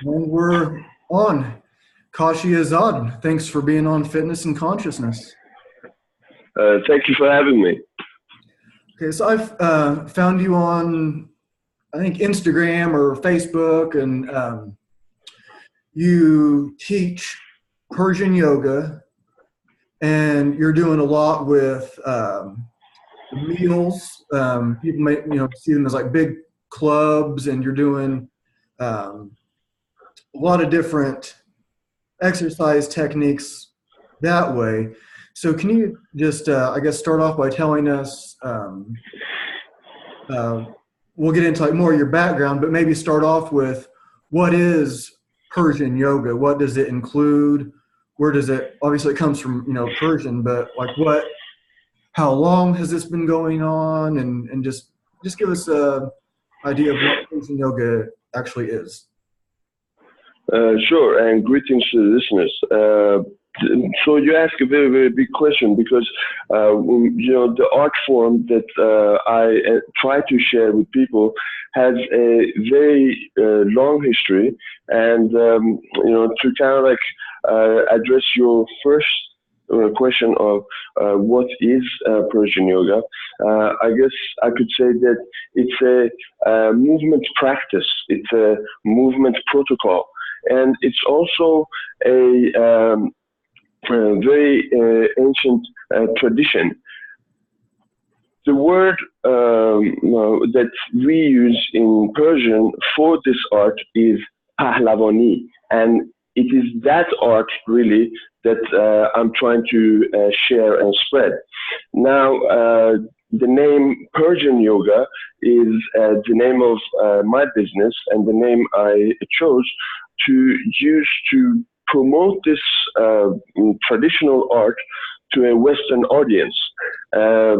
And we're on. Kashi Azad, thanks for being on Fitness and Consciousness. Thank you for having me. Okay, so I've found you on, I think, Instagram or Facebook, and you teach Persian yoga, and you're doing a lot with meals. People may, see them as like big clubs, and you're doing a lot of different exercise techniques that way. So can you just, I guess, start off by telling us, we'll get into like more of your background, but maybe start off with what is Persian yoga? What does it include? Where does it, obviously it comes from, Persian, but like how long has this been going on? And just give us a idea of what Persian yoga actually is. Sure, and greetings to the listeners. So you ask a very, very big question because, the art form that I try to share with people has a very long history. And, to kind of like address your first question of what is Persian yoga, I guess I could say that it's a movement practice. It's a movement protocol. And it's also a very ancient tradition. The word that we use in Persian for this art is Pahlavani, and it is that art really that I'm trying to share and spread. Now, the name Persian yoga is the name of my business and the name I chose to use to promote this traditional art to a Western audience. I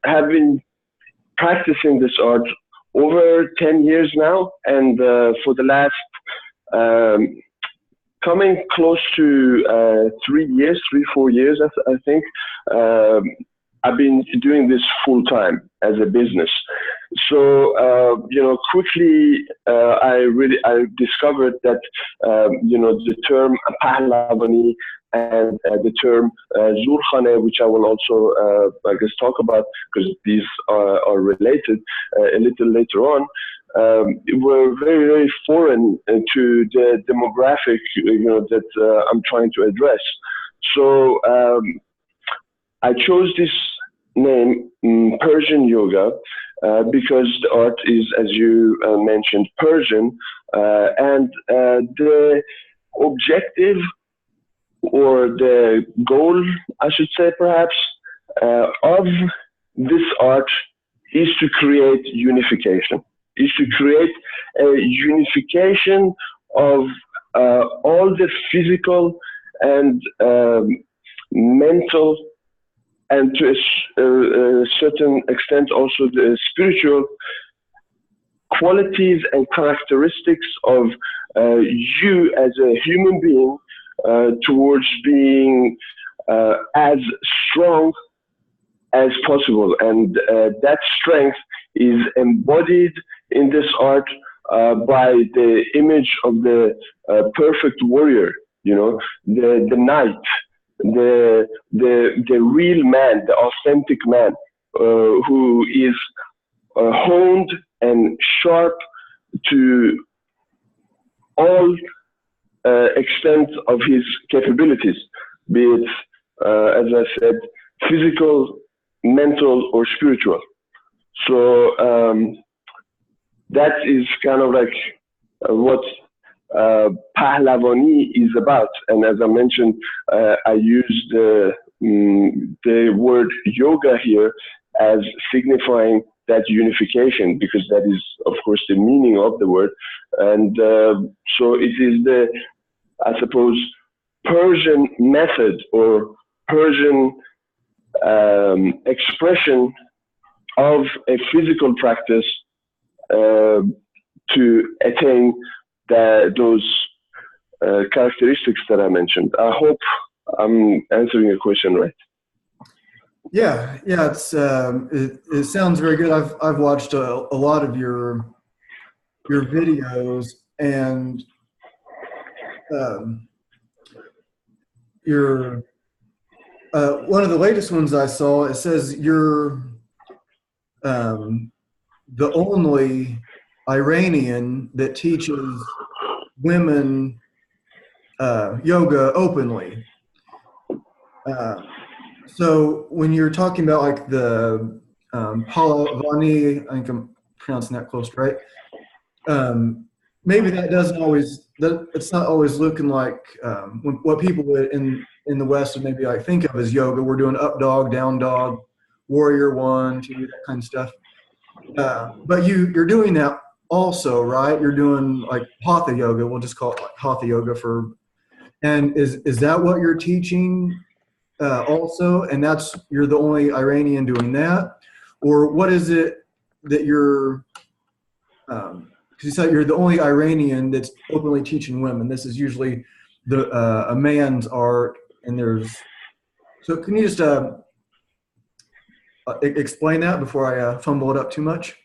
have been practicing this art over 10 years now, and for the last coming close to 4 years, I think, I've been doing this full time as a business. So, quickly, I discovered that, the term Pahlavani and the term Zulkhane, which I will also, I guess, talk about because these are related a little later on, were very, very foreign to the demographic, that I'm trying to address. So I chose this name, Persian yoga, because the art is, as you mentioned, Persian, and the objective or the goal, I should say perhaps, of this art is to create unification, is to create a unification of all the physical and mental, and to a certain extent also the spiritual qualities and characteristics of you as a human being towards being as strong as possible. And that strength is embodied in this art by the image of the perfect warrior, the knight, the real man, the authentic man, who is honed and sharp to all extent of his capabilities, be it, as I said, physical, mental, or spiritual. So that is kind of like what Pahlavani is about. And as I mentioned, I use the word yoga here as signifying that unification, because that is, of course, the meaning of the word. And so it is the, I suppose, Persian method or Persian expression of a physical practice to attain those characteristics that I mentioned. I hope I'm answering your question right. Yeah, it's it sounds very good. I've watched a lot of your your videos and um, your one of the latest ones I saw. It says you're um, the only Iranian that teaches women yoga openly. Uh, so when you're talking about like the Pahlavani, I think I'm pronouncing that close, right? Um, maybe that doesn't always that it's not always looking like what people would in the West would maybe like think of as yoga. We're doing up dog, down dog, warrior one, two, that kind of stuff. But you're doing that also, right? You're doing like hatha yoga. We'll just call it like hatha yoga for. And is that what you're teaching also? And that's you're the only Iranian doing that, or what is it that you're? Because you said you're the only Iranian that's openly teaching women. This is usually the a man's art, and there's. So can you just explain that before I fumble it up too much?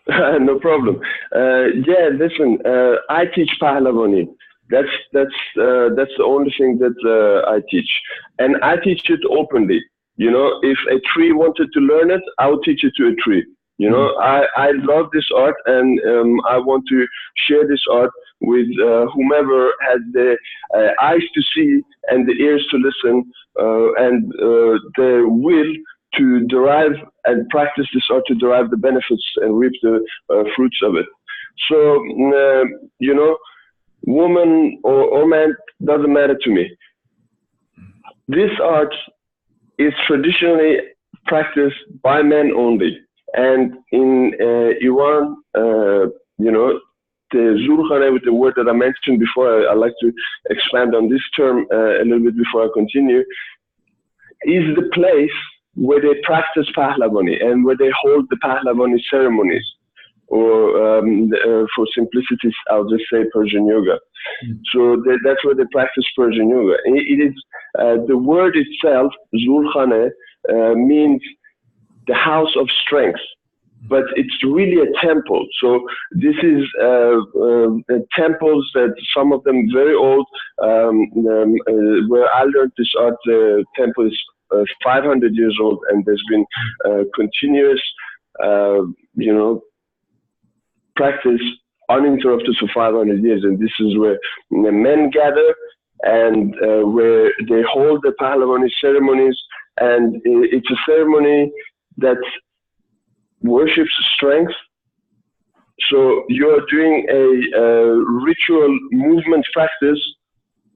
No problem. Yeah, listen, I teach Pahlavani. That's the only thing that I teach, and I teach it openly. You know, if a tree wanted to learn it, I'll teach it to a tree. You know, I love this art, and I want to share this art with whomever has the eyes to see and the ears to listen, and the will to derive and practice this art to derive the benefits and reap the fruits of it. So, you know, woman or man doesn't matter to me. This art is traditionally practiced by men only. And in Iran, you know, the Zulkhane, with the word that I mentioned before, I like to expand on this term a little bit before I continue, is the place where they practice Pahlavani and where they hold the Pahlavani ceremonies. Or for simplicity, I'll just say Persian yoga. So that's where they practice Persian yoga. It is the word itself, Zulkhane, means the house of strength, but it's really a temple. So this is temples that some of them very old. Where I learned this art, the temple is 500 years old, and there's been continuous, you know, practice uninterrupted for 500 years. And this is where the men gather and where they hold the Pahlavani ceremonies. And it's a ceremony that worships strength. So you're doing a ritual movement practice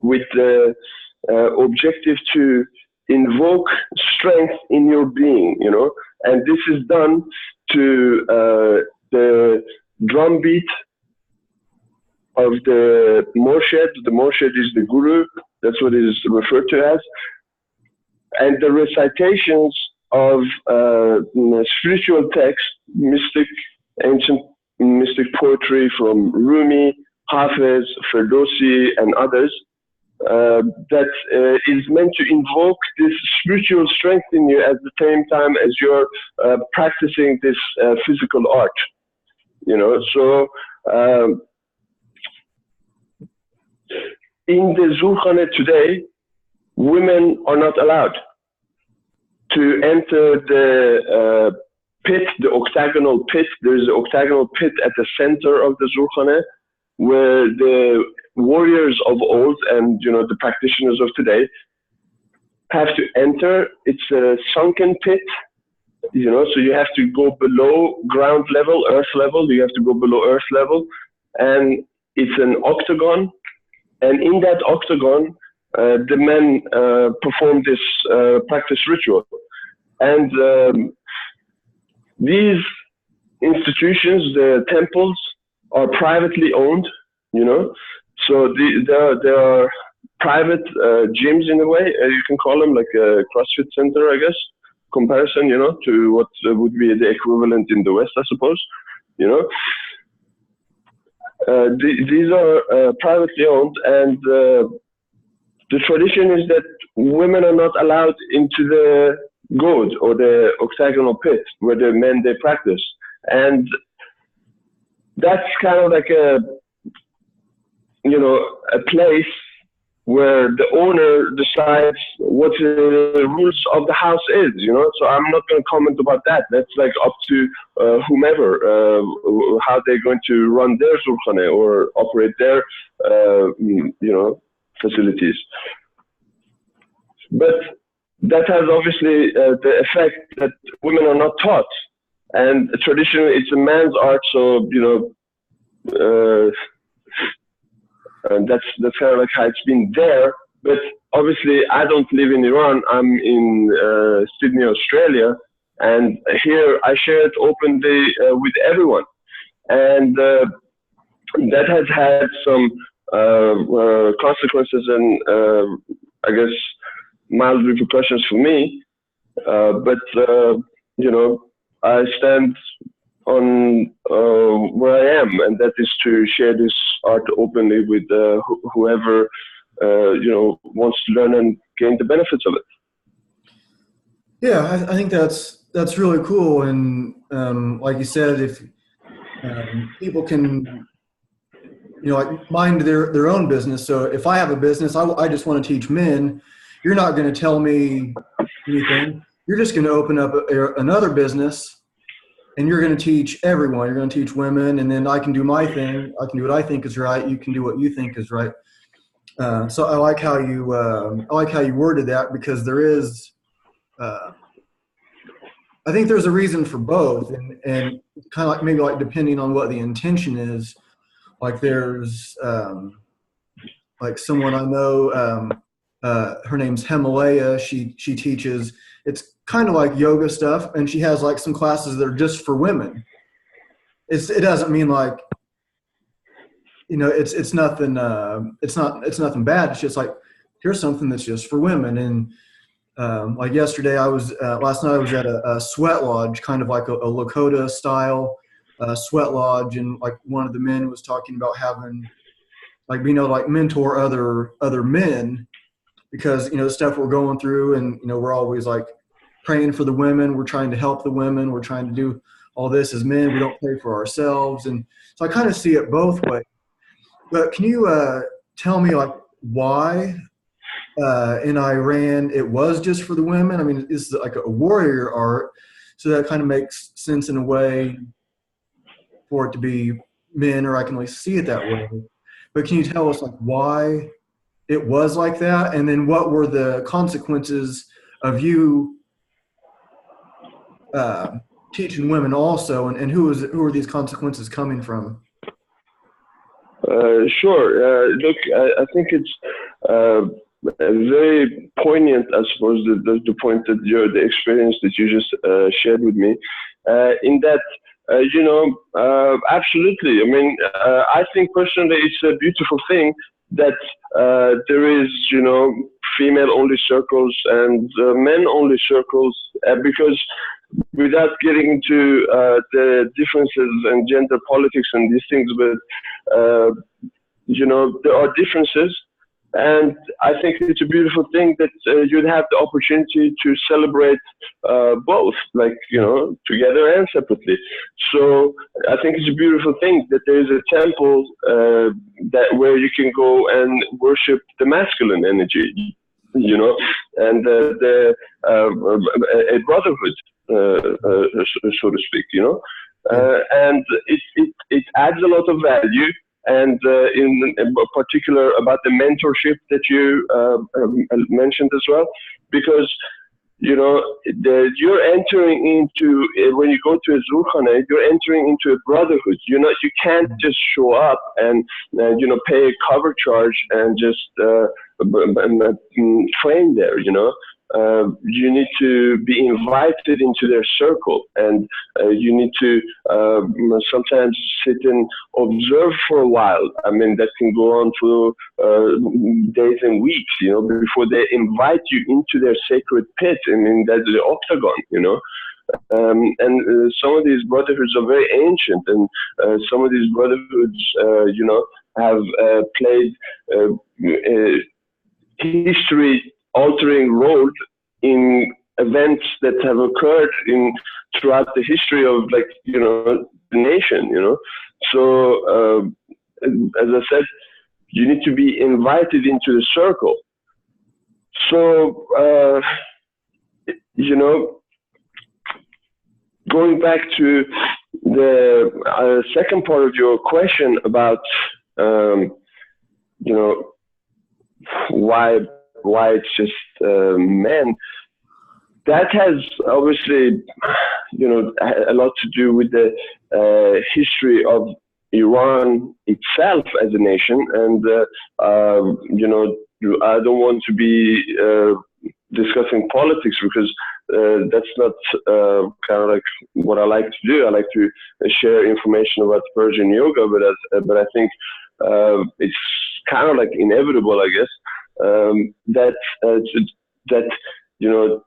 with the objective to invoke strength in your being, you know, and this is done to the drum beat of the Morshed. The Morshed is the Guru, that's what it is referred to as, and the recitations of spiritual text, ancient mystic poetry from Rumi, Hafiz, Ferdowsi, and others, that is meant to invoke this spiritual strength in you at the same time as you're practicing this physical art. You know, so in the Zulkhane today, women are not allowed to enter the pit, the octagonal pit. There's an octagonal pit at the center of the Zulkhane, where the warriors of old and, you know, the practitioners of today have to enter. It's a sunken pit, you know, so you have to go below ground level, earth level. You have to go below earth level, and it's an octagon. And in that octagon, the men perform this practice ritual. And these institutions, the temples, are privately owned, you know. So there are private gyms in a way, you can call them, like a CrossFit center, I guess, comparison, you know, to what would be the equivalent in the West, I suppose, you know. These are privately owned, and the tradition is that women are not allowed into the god or the octagonal pit where the men they practice. And that's kind of like a place where the owner decides what the rules of the house is, So I'm not going to comment about that. That's like up to whomever, how they're going to run their zulkhane or operate their, facilities. But that has obviously the effect that women are not taught. And traditionally, it's a man's art, so, and that's kind of like how it's been there. But obviously, I don't live in Iran. I'm in Sydney, Australia, and here I share it openly with everyone. And that has had some consequences and I guess mild repercussions for me. But I stand on where I am, and that is to share this art openly with whoever wants to learn and gain the benefits of it. Yeah, I think that's really cool, and like you said, if people can, like mind their own business. So if I have a business, I just want to teach men. You're not going to tell me anything. You're just going to open up another business. And you're going to teach everyone. You're going to teach women, and then I can do my thing. I can do what I think is right. You can do what you think is right. So I like how you worded that, because there is, I think there's a reason for both, and kind of like maybe like depending on what the intention is. Like there's like someone I know. Her name's Himalaya. She teaches. It's kind of like yoga stuff, and she has like some classes that are just for women. It doesn't mean like, it's nothing. It's nothing bad. It's just like, here's something that's just for women. And like yesterday, last night I was at a sweat lodge, kind of like a Lakota style sweat lodge, and like one of the men was talking about having like being able to like mentor other men, because the stuff we're going through, and we're always like praying for the women. We're trying to help the women. We're trying to do all this as men. We don't pray for ourselves. And so I kind of see it both ways. But can you tell me like why in Iran it was just for the women? I mean, this is like a warrior art, so that kind of makes sense in a way for it to be men, or I can at least see it that way. But can you tell us like why it was like that, and then what were the consequences of you teaching women also, and who are these consequences coming from? Sure. Look, I think it's very poignant, I suppose, the point that the experience that you just shared with me, in that, absolutely. I mean, I think personally it's a beautiful thing that there is, female-only circles and men-only circles, because without getting into the differences and gender politics and these things, but there are differences, and I think it's a beautiful thing that you'd have the opportunity to celebrate both, like together and separately. So I think it's a beautiful thing that there is a temple where you can go and worship the masculine energy, and a brotherhood, so to speak, and it adds a lot of value. And in particular about the mentorship that you mentioned as well, because you're entering into, when you go to a Zulkhane, you're entering into a brotherhood. You can't just show up and pay a cover charge and just train there. You need to be invited into their circle, and you need to sometimes sit and observe for a while. I mean, that can go on for days and weeks, before they invite you into their sacred pit. I mean, that's the octagon, and some of these brotherhoods are very ancient, and some of these brotherhoods, have played history-altering role in events that have occurred throughout the history of the nation. So, as I said, you need to be invited into the circle. So, you know, going back to the second part of your question about, you know, why it's just men, that has obviously, you know, a lot to do with the history of Iran itself as a nation. And, you know, I don't want to be discussing politics because that's not kind of like what I like to do. I like to share information about Persian yoga, but I think it's kind of like inevitable, I guess, that you know,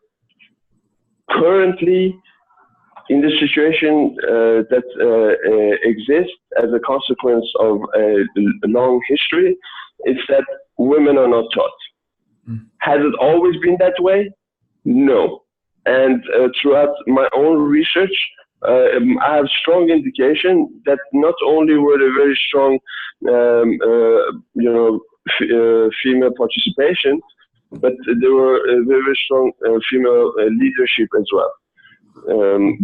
currently in the situation that exists as a consequence of a long history, it's that women are not taught. Has it always been that way? No. And throughout my own research, I have strong indication that not only were there very strong, you know, female participation, but there were very, very strong female leadership as well.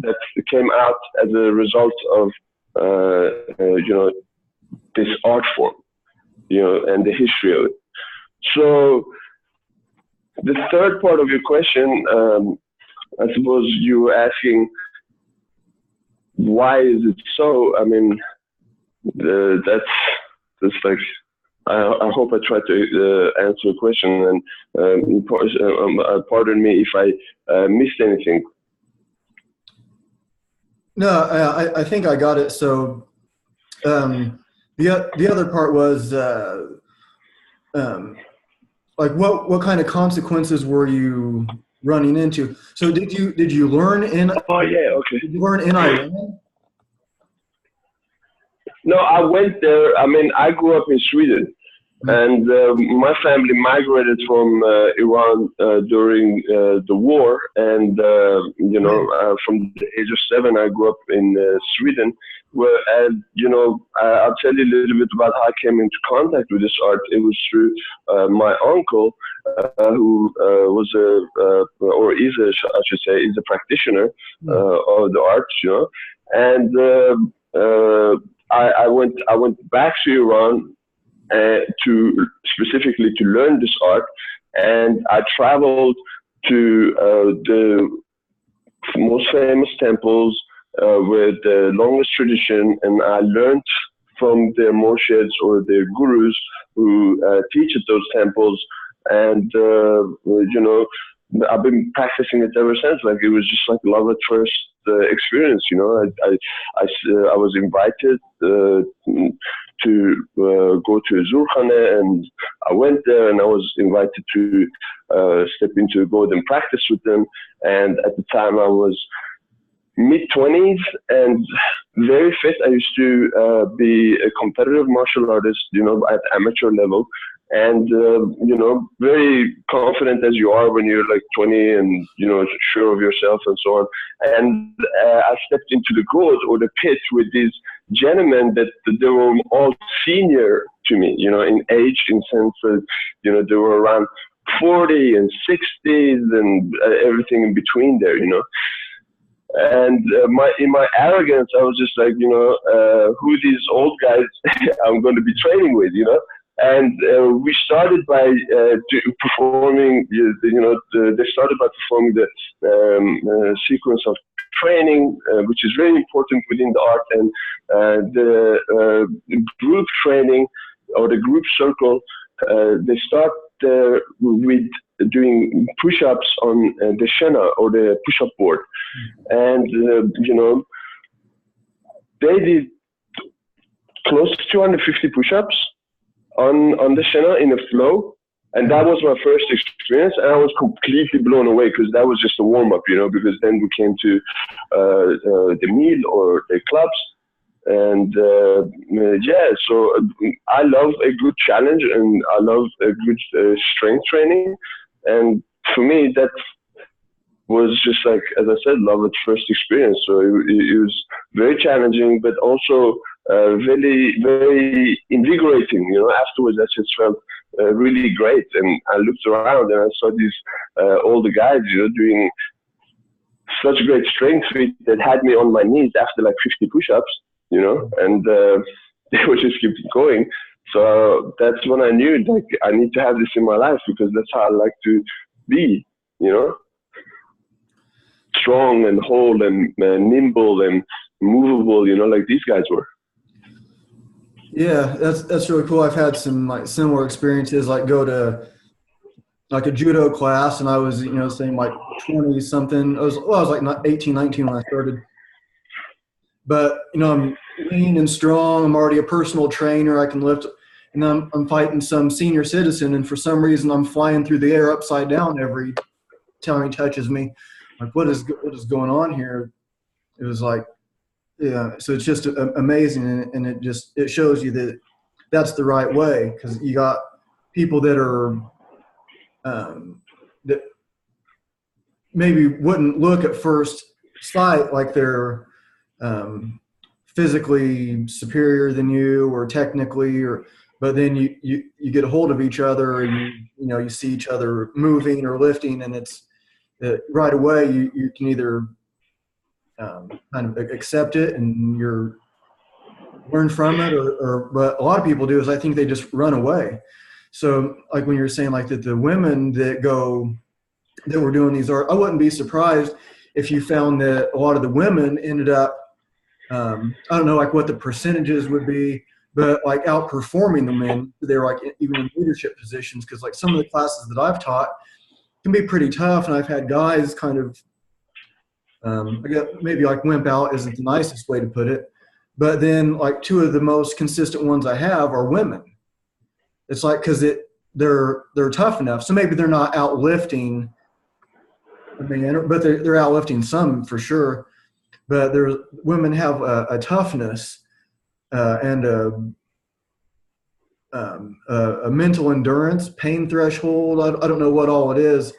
That came out as a result of, you know, this art form, you know, and the history of it. So the third part of your question, I suppose you were asking, why is it so? I mean, that's like, I hope I tried to answer the question, and pardon me if I missed anything. No, I think I got it. So the other part was like what kind of consequences were you running into? So did you learn in? Oh yeah, okay. Did you learn in Iran? No, I went there. I mean, I grew up in Sweden, and my family migrated from Iran during the war. And you know, from the age of 7, I grew up in Sweden. Where, and you know, I'll tell you a little bit about how I came into contact with this art. It was through my uncle, who was or is I should say, is a practitioner of the arts, you know, and. I went back to Iran to specifically to learn this art, and I traveled to the most famous temples with the longest tradition, and I learned from their morsheds or their gurus who teach at those temples, and you know, I've been practicing it ever since. Like, it was just like love at first experience, you know. I was invited to go to a Zurkhane, and I went there, and I was invited to step into golden practice with them. And at the time, I was mid-20s and very fit. I used to be a competitive martial artist, you know, at amateur level. And, you know, very confident as you are when you're like 20 and, you know, sure of yourself and so on. And I stepped into the gold or the pit with these gentlemen that they were all senior to me, you know, in age, in sense that, you know, they were around 40 and 60s and everything in between there, you know. And in my arrogance, I was just like, you know, who these old guys I'm going to be training with, you know. And we started by performing, you know, they started by performing the sequence of training, which is very important within the art, and the group training or the group circle. They start with doing push-ups on the shena or the push-up board, and you know, they did close to 250 push-ups on the shena in a flow, and that was my first experience, and I was completely blown away because that was just a warm-up, you know, because then we came to the meal or the clubs, and yeah, so I love a good challenge, and I love a good strength training, and for me that was just like, as I said, love at first experience. So it was very challenging, but also very, very invigorating. Afterwards, I just felt really great. And I looked around and I saw these all the guys, doing such great strength feat that had me on my knees after like 50 push-ups, and they were just keeping going. So that's when I knew, like, I need to have this in my life, because that's how I like to be, strong and whole and nimble and movable, like these guys were. Yeah, that's really cool. I've had some like similar experiences, like go to like a judo class, and I was, saying like 20 something. I was like 18, 19 when I started. But, I'm lean and strong. I'm already a personal trainer. I can lift, and I'm fighting some senior citizen, and for some reason I'm flying through the air upside down every time he touches me. Like, what is going on here? It was like, yeah. So it's just amazing, and it shows you that that's the right way, because you got people that are that maybe wouldn't look at first sight like they're physically superior than you, or technically, but then you get a hold of each other, and you see each other moving or lifting, and it's right away you can either kind of accept it and you're learn from it, or but a lot of people do is I think they just run away. So like when you're saying like that, the women that were doing these art, I wouldn't be surprised if you found that a lot of the women ended up, I don't know like what the percentages would be, but like outperforming the men. They're like even in leadership positions, because like some of the classes that I've taught can be pretty tough, and I've had guys kind of, I guess maybe like wimp out isn't the nicest way to put it, but then like two of the most consistent ones I have are women. It's like, because they're tough enough, so maybe they're not outlifting a man, but they're outlifting some for sure. But women have a toughness and a mental endurance, pain threshold. I don't know what all it is,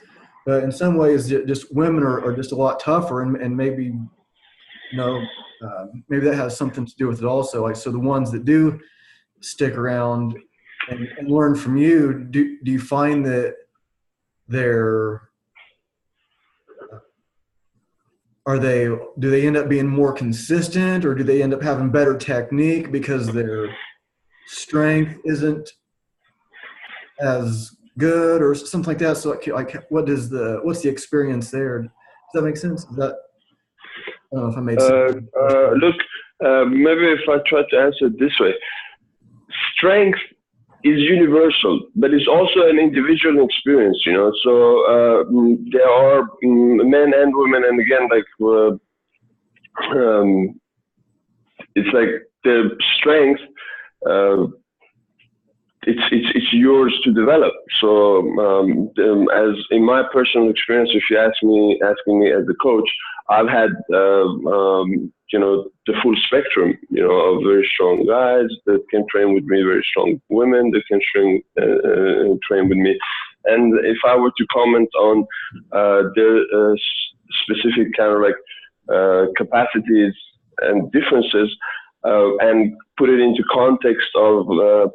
but in some ways, just women are just a lot tougher, and maybe maybe that has something to do with it also. Like, so the ones that do stick around and learn from you, do you find that do they end up being more consistent, or do they end up having better technique because their strength isn't as good or something like that? So like what's the experience there? Does that make sense? I don't know if I made sense. Look, maybe if I try to answer it this way, strength is universal, but it's also an individual experience, So there are men and women, and again, like it's like the strength. It's yours to develop. So as in my personal experience, if you asking me as a coach, I've had the full spectrum, of very strong guys that can train with me, very strong women that can train with me. And if I were to comment on their specific kind of like capacities and differences, and put it into context of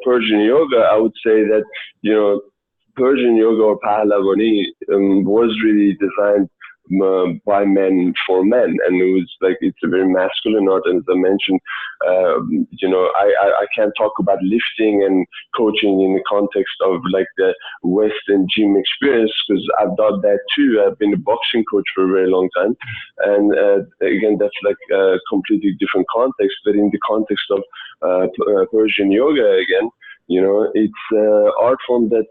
Persian yoga, I would say that, Persian yoga or Pahlavani was really designed by men for men, and it was like, it's a very masculine art. And as I mentioned, I can't talk about lifting and coaching in the context of like the Western gym experience, because I've done that too. I've been a boxing coach for a very long time, and again, that's like a completely different context. But in the context of Persian yoga, again, it's an art form that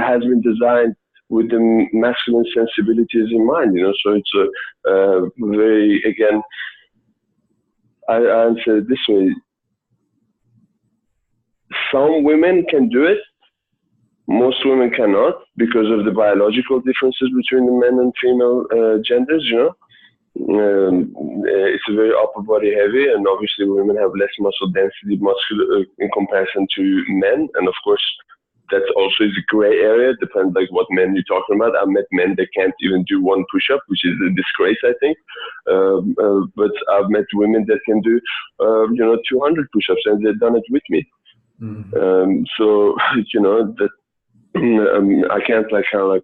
has been designed with the masculine sensibilities in mind, so it's a very, again, I answer it this way. Some women can do it, most women cannot, because of the biological differences between the men and female genders, It's a very upper body heavy, and obviously women have less muscle density in comparison to men, and of course that also is a gray area. Depends like what men you're talking about. I've met men that can't even do one push-up, which is a disgrace, I think. But I've met women that can do, 200 push-ups, and they've done it with me. So that. I can't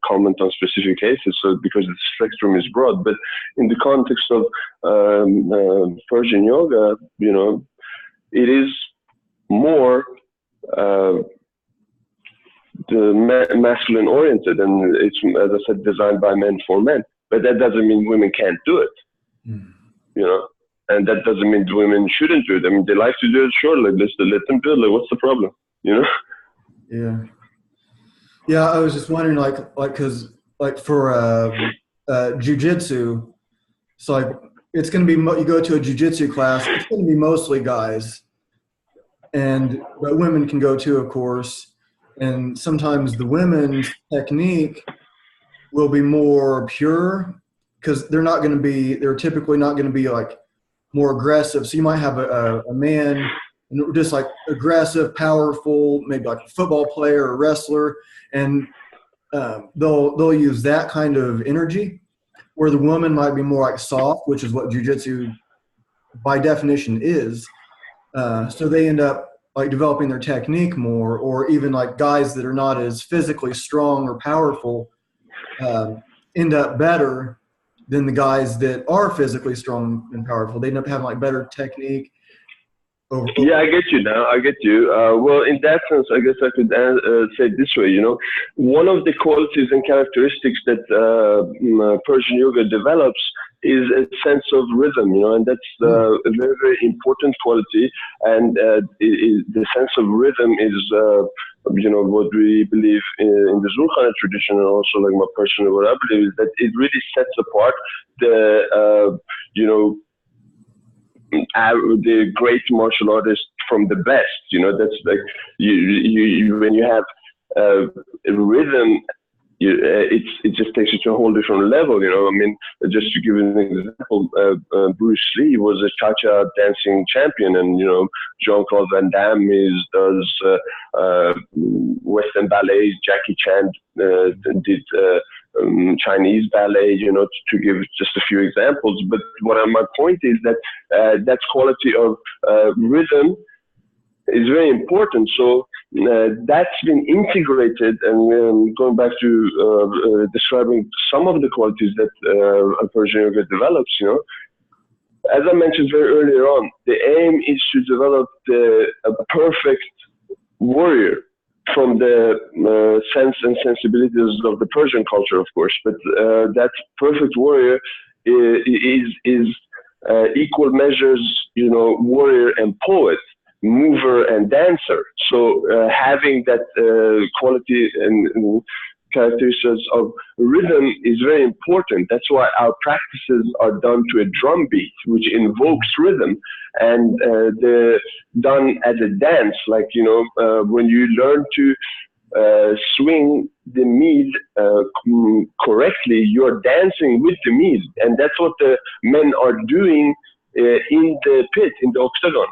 comment on specific cases, so because the spectrum is broad. But in the context of Persian yoga, it is more masculine oriented, and it's, as I said, designed by men for men. But that doesn't mean women can't do it, and that doesn't mean women shouldn't do it. I mean, they like to do it, sure. Like, let them do it. Like, what's the problem? Yeah. Yeah, I was just wondering, because for jiu-jitsu, so it's going to be you go to a jiu-jitsu class, it's going to be mostly guys, but women can go too, of course. And sometimes the women's technique will be more pure because they're typically not going to be like more aggressive. So you might have a man just like aggressive, powerful, maybe like a football player or wrestler, and they'll use that kind of energy, where the woman might be more like soft, which is what jiu-jitsu by definition is. So they end up like developing their technique more, or even like guys that are not as physically strong or powerful end up better than the guys that are physically strong and powerful. They end up having like better technique. Yeah, I get you now. I get you. Well, in that sense, I guess I could say it this way. One of the qualities and characteristics that Persian yoga develops is a sense of rhythm, and that's a very, very important quality. And the sense of rhythm is, what we believe in the Zulkhana tradition, and also like my personal, what I believe is that it really sets apart the, the great martial artists from the best. That's like you when you have rhythm, it just takes it to a whole different level. I mean, just to give an example, Bruce Lee was a cha-cha dancing champion, and Jean-Claude Van Damme does Western ballet. Jackie Chan did Chinese ballet, to give just a few examples. But my point is that that quality of rhythm is very important. So that's been integrated, and going back to describing some of the qualities that Persian yoga develops, as I mentioned very earlier on, the aim is to develop a perfect warrior from the sense and sensibilities of the Persian culture, of course. But that perfect warrior is equal measures, warrior and poet, mover and dancer. So having that quality and characteristics of rhythm is very important. That's why our practices are done to a drum beat, which invokes rhythm, and they're done as a dance. Like, when you learn to swing the mead correctly, you're dancing with the mead, and that's what the men are doing in the pit, in the octagon.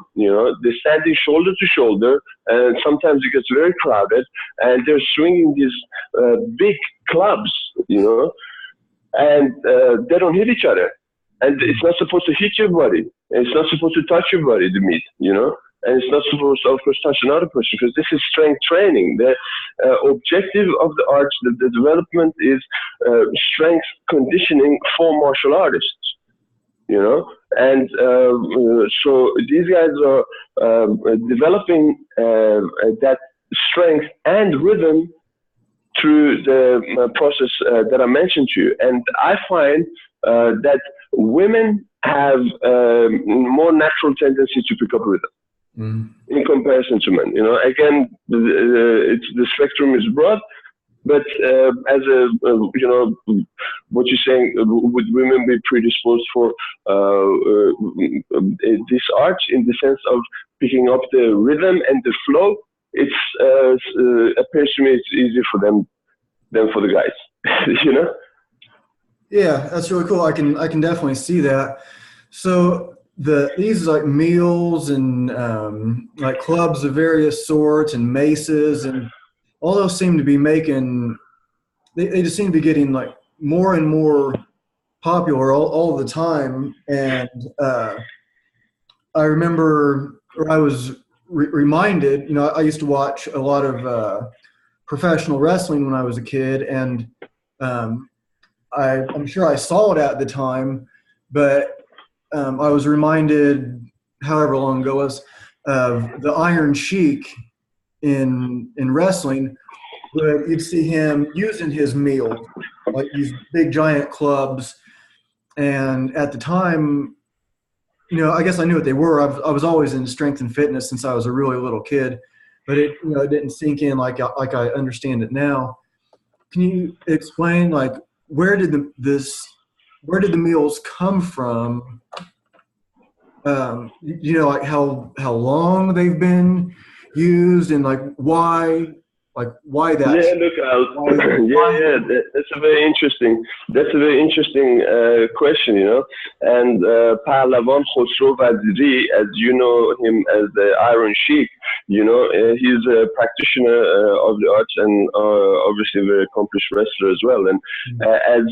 They're standing shoulder to shoulder, and sometimes it gets very crowded, and they're swinging these big clubs, and they don't hit each other. And it's not supposed to hit your body. It's not supposed to touch your body, the meat, and it's not supposed to, of course, touch another person, because this is strength training. The objective of the arts, the development is strength conditioning for martial artists. And so these guys are developing that strength and rhythm through the process that I mentioned to you. And I find that women have more natural tendency to pick up rhythm in comparison to men. Again, the spectrum is broad. But as what you're saying, would women be predisposed for this art in the sense of picking up the rhythm and the flow? It appears to me it's easier for them than for the guys. Yeah, that's really cool. I can definitely see that. So these like meals and like clubs of various sorts and maces, and all those seem to be making, they just seem to be getting like more and more popular all the time. And I remember, or I was reminded, you know, I used to watch a lot of professional wrestling when I was a kid, and um, I'm sure I saw it at the time, but I was reminded, however long ago it was, of the Iron Sheik in wrestling. But you'd see him using his meals, like these big giant clubs. And at the time, you know, I guess I knew what they were. I was always in strength and fitness since I was a really little kid, but it, you know, it didn't sink in like I understand it now. Can you explain, like, where did where did the meals come from? You know, like how long they've been used, and why that? Yeah, look, that's a very interesting. That's a very interesting question, you know. And Pahlavan Khosrow Vaziri, as you know him as the Iron Sheik, you know, he's a practitioner of the arts and obviously a very accomplished wrestler as well. And as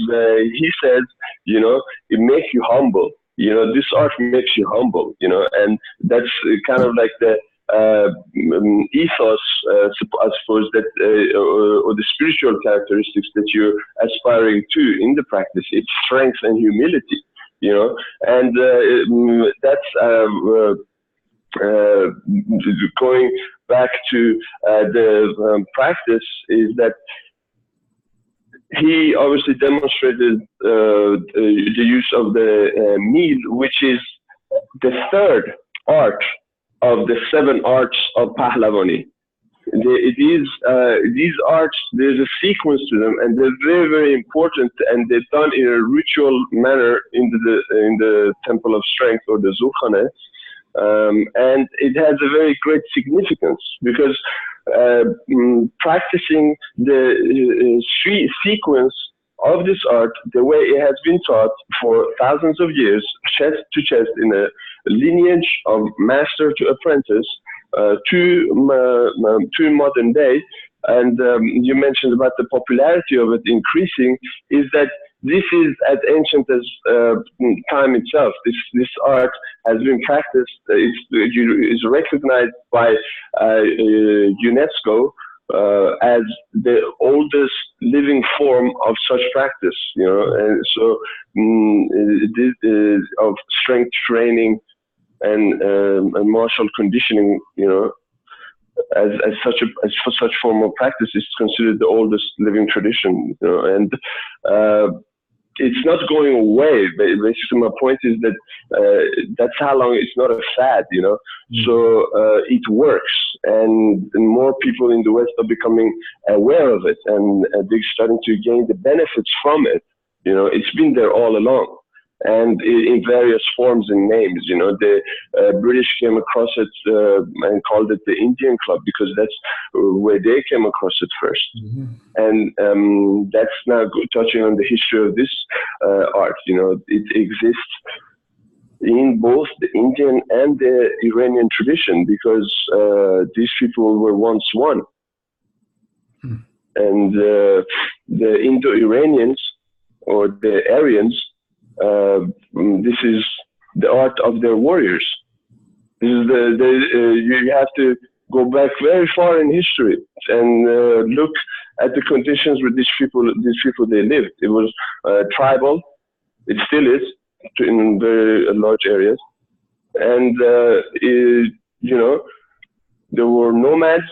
he says, you know, it makes you humble. You know, this art makes you humble. You know, and that's kind of like the ethos, I suppose, that or the spiritual characteristics that you're aspiring to in the practice. It's strength and humility, you know, and that's going back to the practice, is that he obviously demonstrated the use of the meal, which is the third art of the 7 arts of Pahlavani. These arts, there's a sequence to them, and they're very, very important, and they're done in a ritual manner in the Temple of Strength, or the Zulkhane. And it has a very great significance, because practicing the sequence of this art the way it has been taught for thousands of years, chest to chest, in a lineage of master to apprentice, to modern day. And you mentioned about the popularity of it increasing, is that this is as ancient as time itself. This art has been practiced. Is recognized by UNESCO as the oldest living form of such practice. You know, and so this of strength training and martial conditioning. You know, as for such form of practice, is considered the oldest living tradition. You know, and it's not going away. Basically, my point is that that's how long. It's not a fad, you know. So it works, and more people in the West are becoming aware of it, and they're starting to gain the benefits from it. You know, it's been there all along, and in various forms and names. You know, the British came across it and called it the Indian Club, because that's where they came across it first. And that's now touching on the history of this art. You know, it exists in both the Indian and the Iranian tradition, because these people were once one. And the Indo-Iranians, or the Aryans, this is the art of their warriors. This is you have to go back very far in history and look at the conditions where these people they lived. It was tribal. It still is in very large areas, and you know, there were nomads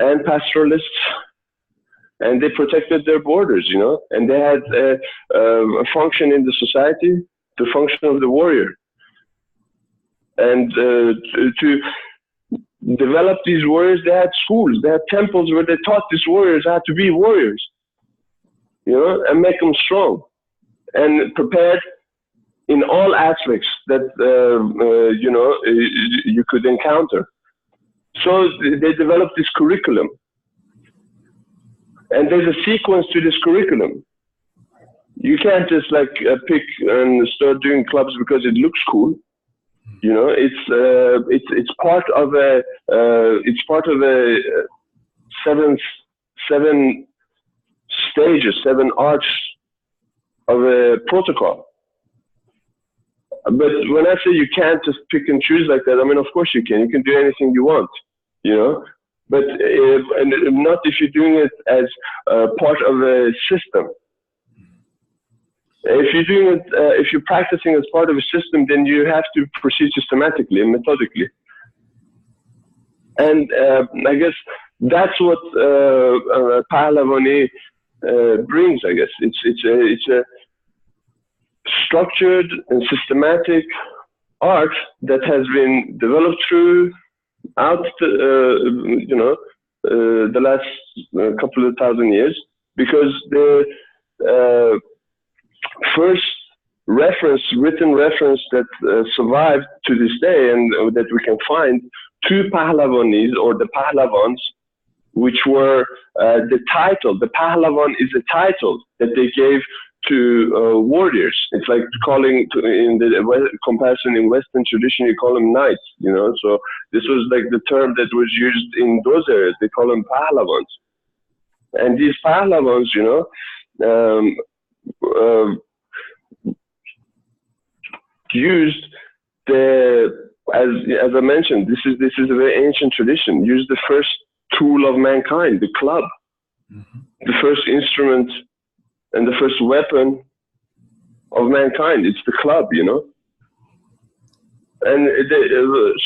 and pastoralists, and they protected their borders, you know, and they had a function in the society, the function of the warrior. And to develop these warriors, they had schools, they had temples where they taught these warriors how to be warriors, you know, and make them strong and prepared in all aspects that, you know, you could encounter. So they developed this curriculum. And there's a sequence to this curriculum. You can't just like pick and start doing clubs because it looks cool. You know, it's part of a seven stages, 7 arcs of a protocol. But when I say you can't just pick and choose like that, I mean, of course you can. You can do anything you want, you know. But and not if you're doing it as part of a system. If you're doing it, if you're practicing as part of a system, then you have to proceed systematically and methodically. And I guess that's what Pahlavani brings. I guess it's a structured and systematic art that has been developed throughout the last couple of thousand years, because the first written reference that survived to this day and that we can find to Pahlavanis or the Pahlavans, which were the title. The Pahlavan is a title that they gave to warriors. It's like calling in the comparison in Western tradition, you call them knights, you know. So this was like the term that was used in those areas. They call them Pahlavans. And these Pahlavans, you know, used as I mentioned, this is a very ancient tradition. Used the first tool of mankind, the club, the first instrument and the first weapon of mankind. It's the club, you know. And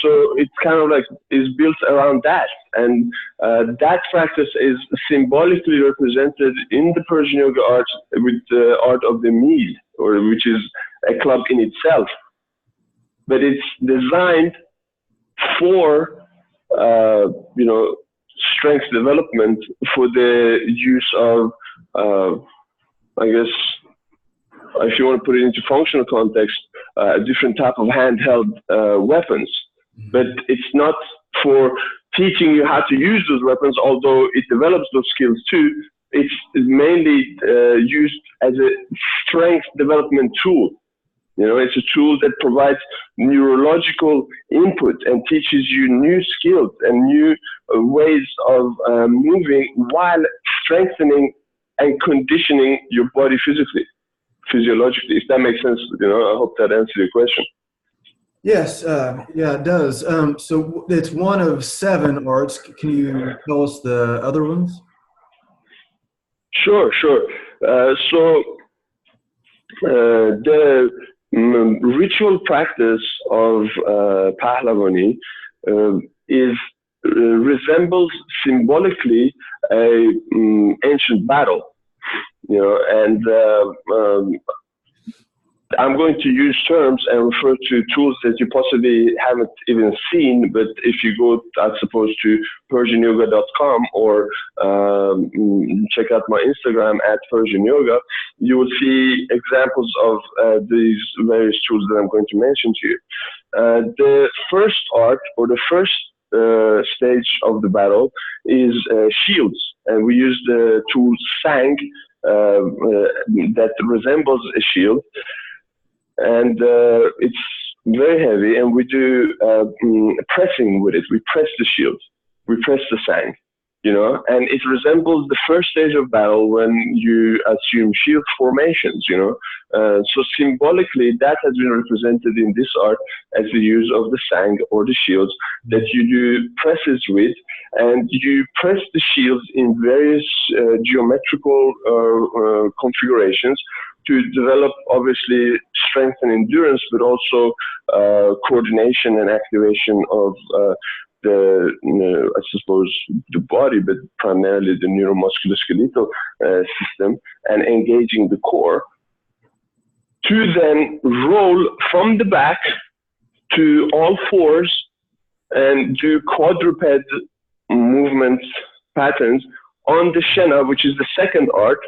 so it's kind of like is built around that, and that practice is symbolically represented in the Persian yoga art with the art of the meal, or which is a club in itself, but it's designed for you know, strength development, for the use of I guess, if you want to put it into functional context, a different type of handheld weapons. But it's not for teaching you how to use those weapons, although it develops those skills too. It's mainly used as a strength development tool. You know, it's a tool that provides neurological input and teaches you new skills and new ways of moving while strengthening and conditioning your body physiologically, if that makes sense. You know, I hope that answers your question. Yes, yeah, it does. So it's one of 7 arts. Can you tell us the other ones? Sure. So the ritual practice of Pahlavani resembles symbolically a ancient battle. You know, and I'm going to use terms and refer to tools that you possibly haven't even seen, but if you go, I suppose, to PersianYoga.com or check out my Instagram at Persian Yoga, you will see examples of these various tools that I'm going to mention to you. The first art, or the first stage of the battle, is shields, and we use the tool sang, that resembles a shield, and it's very heavy, and we do pressing with it. We press the shield, we press the sang, you know, and it resembles the first stage of battle when you assume shield formations, you know. So symbolically, that has been represented in this art as the use of the sang or the shields that you do presses with, and you press the shields in various geometrical configurations to develop, obviously, strength and endurance, but also coordination and activation of I suppose, the body, but primarily the neuromusculoskeletal system, and engaging the core, to then roll from the back to all fours and do quadruped movement patterns on the Shena, which is the second art,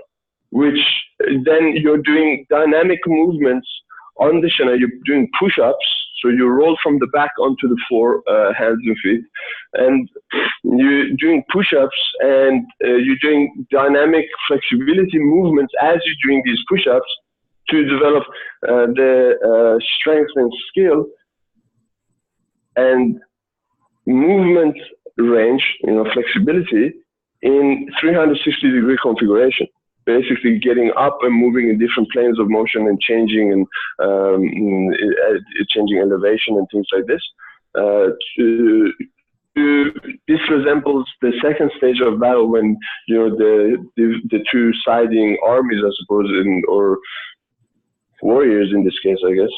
which then you're doing dynamic movements on the Shena. You're doing push-ups, so you roll from the back onto the floor, hands and feet, and you're doing push-ups, and you're doing dynamic flexibility movements as you're doing these push-ups to develop the strength and skill and movement range, you know, flexibility in 360-degree configuration, basically getting up and moving in different planes of motion and changing changing elevation and things like this. This resembles the second stage of battle when the two siding armies, I suppose, or warriors in this case, I guess,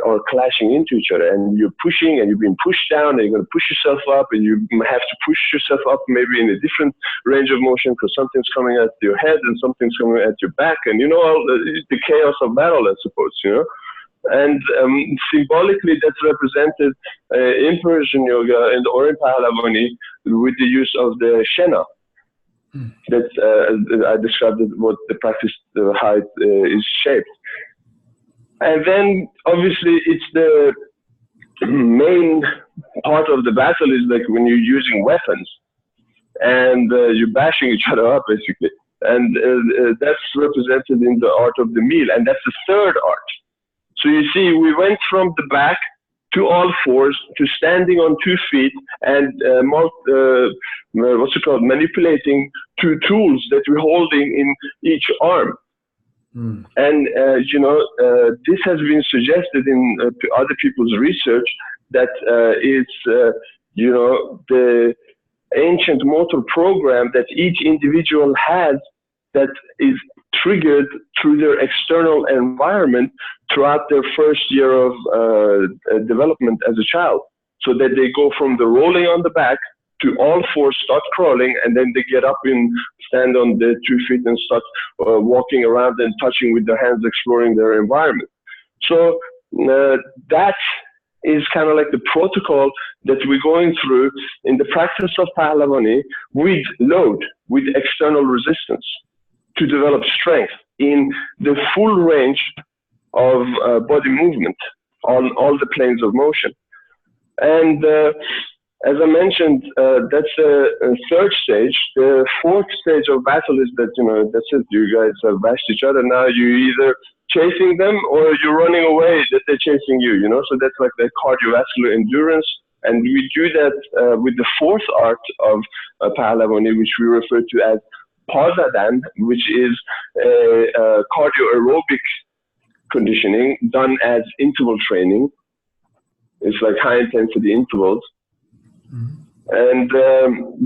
are clashing into each other, and you're pushing and you're being pushed down, and you're going to push yourself up, and you have to push yourself up maybe in a different range of motion because something's coming at your head and something's coming at your back, and all the chaos of battle, I suppose, And symbolically, that's represented in Persian yoga or in Pahlavani with the use of the shena. That I described what the practice, how it is shaped. And then, obviously, it's the main part of the battle is like when you're using weapons and you're bashing each other up, basically. And that's represented in the art of the meal, and that's the third art. So you see, we went from the back to all fours to standing on 2 feet and manipulating 2 tools that we're holding in each arm. And this has been suggested in other people's research that it's the ancient motor program that each individual has that is triggered through their external environment throughout their first year of development as a child, so that they go from the rolling on the back to all fours, start crawling, and then they get up and stand on the 2 feet and start walking around and touching with their hands, exploring their environment. So that is kind of like the protocol that we're going through in the practice of Pahlavani with load, with external resistance, to develop strength in the full range of body movement on all the planes of motion. And as I mentioned, that's a third stage. The fourth stage of battle is that, that's it, you guys have bashed each other. Now you're either chasing them or you're running away that they're chasing you, So that's like the cardiovascular endurance. And we do that with the fourth art of Pahlavani, which we refer to as Pazadan, which is a cardio aerobic conditioning done as interval training. It's like high intensity intervals. And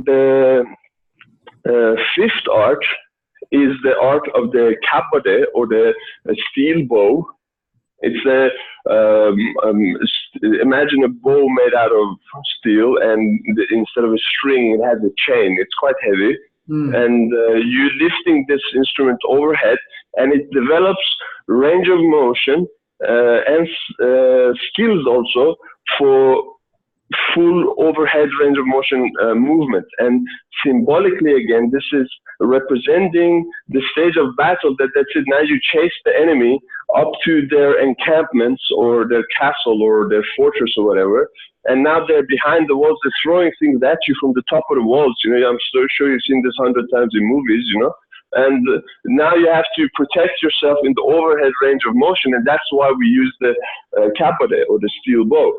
the fifth art is the art of the kabade, or the steel bow. It's imagine a bow made out of steel, and instead of a string, it has a chain. It's quite heavy. And you're lifting this instrument overhead, and it develops range of motion and skills also for full overhead range of motion movement. And symbolically, again, this is representing the stage of battle that's it. Now you chase the enemy up to their encampments or their castle or their fortress or whatever. And now they're behind the walls. They're throwing things at you from the top of the walls. I'm so sure you've seen this 100 times in movies, And now you have to protect yourself in the overhead range of motion. And that's why we use the kabade, or the steel bow.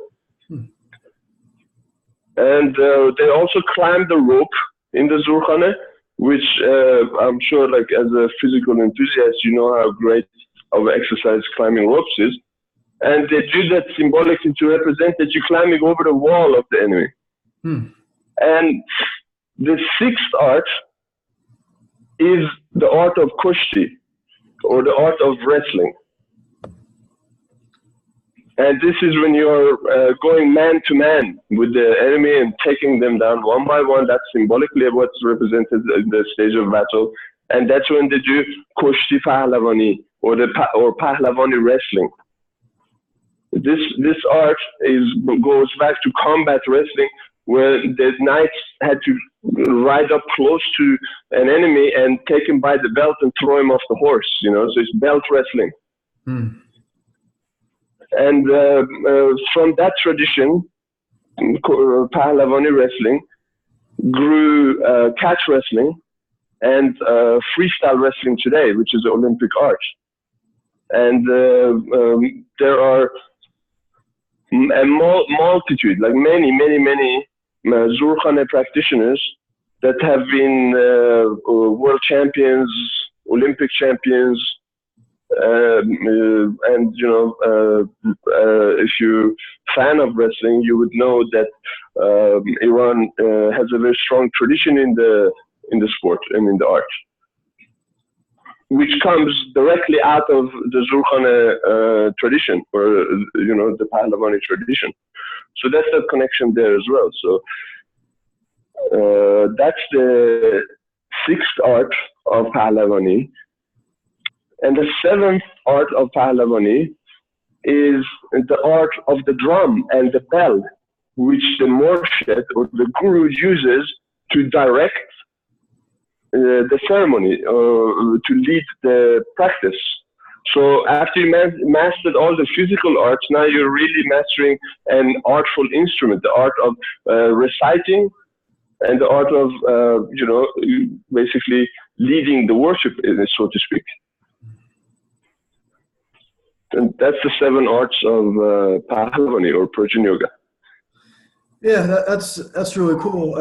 And they also climb the rope in the Zurkhane, which I'm sure, like, as a physical enthusiast, you know how great of exercise climbing ropes is. And they do that symbolically to represent that you're climbing over the wall of the enemy. And the sixth art is the art of kushti, or the art of wrestling. And this is when you're going man to man with the enemy and taking them down one by one. That's symbolically what's represented in the stage of battle. And that's when they do kushti Pahlavani, or Pahlavani wrestling. This art goes back to combat wrestling, where the knights had to ride up close to an enemy and take him by the belt and throw him off the horse, So it's belt wrestling. And from that tradition, Pahlavani wrestling grew catch wrestling and freestyle wrestling today, which is the Olympic art. And there are a multitude, like many Zurkhane practitioners that have been world champions, Olympic champions, and if you're a fan of wrestling, you would know that Iran has a very strong tradition in the sport and in the art, which comes directly out of the Zurkhane tradition, or the Pahlavani tradition. So that's the connection there as well. So that's the sixth art of Pahlavani. And the seventh art of Pahlavani is the art of the drum and the bell, which the Morshed or the guru uses to direct the ceremony, to lead the practice. So after you mastered all the physical arts, now you're really mastering an artful instrument, the art of reciting and the art of, basically leading the worship, so to speak. And that's the seven arts of Pahlavani or Persian yoga. Yeah, that's really cool.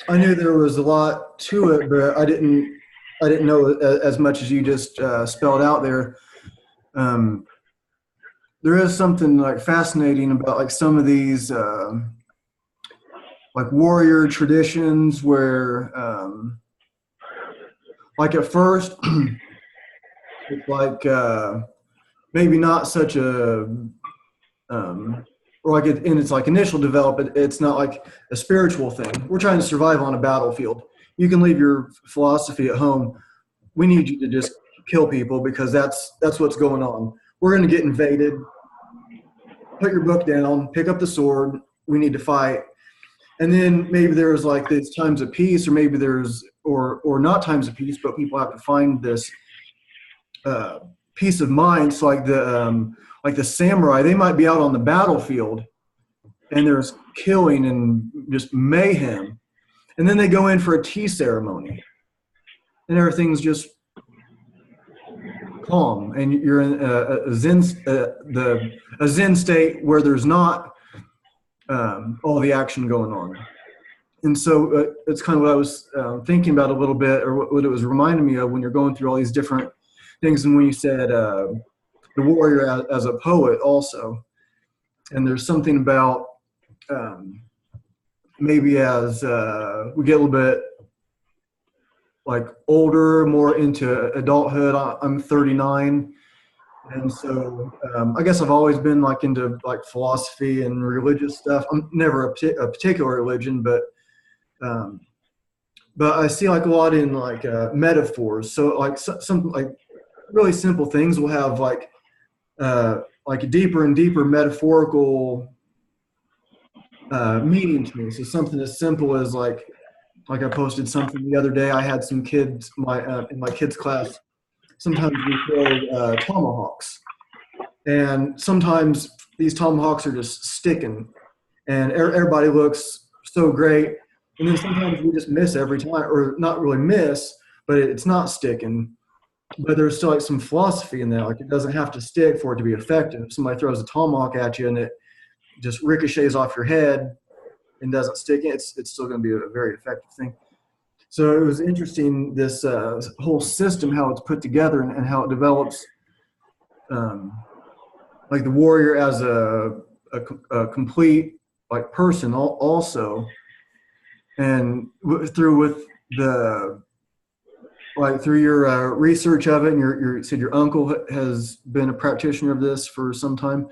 I knew there was a lot to it, but I didn't know as much as you just spelled out there. There is something like fascinating about like some of these like warrior traditions where like at first it's like maybe not such a or like in its like initial development, it's not like a spiritual thing. We're trying to survive on a battlefield. You can leave your philosophy at home. We need you to just kill people because that's what's going on. We're going to get invaded. Put your book down, pick up the sword. We need to fight. And then maybe there's like these times of peace, or maybe there's or not times of peace, but people have to find this peace of mind. So like the samurai, they might be out on the battlefield and there's killing and just mayhem. And then they go in for a tea ceremony and everything's just calm. And you're in a zen state where there's not all the action going on. And so it's kind of what I was thinking about a little bit, or what it was reminding me of when you're going through all these different things. And when you said the warrior as a poet also, and there's something about maybe as we get a little bit like older, more into adulthood. I'm 39, and so I guess I've always been like into like philosophy and religious stuff. I'm never a particular religion, but I see like a lot in like metaphors. So like some like really simple things will have like deeper and deeper metaphorical meaning to me. So something as simple as like I posted something the other day. I had some kids in my kids class. Sometimes we throw tomahawks, and sometimes these tomahawks are just sticking, and everybody looks so great. And then sometimes we just miss every time, or not really miss, but it's not sticking. But there's still like some philosophy in that. Like it doesn't have to stick for it to be effective. If somebody throws a tomahawk at you and it just ricochets off your head and doesn't stick, it's still going to be a very effective thing. So it was interesting, this whole system, how it's put together and how it develops, like the warrior as a complete like person also, and through your research of it, and you said your uncle has been a practitioner of this for some time.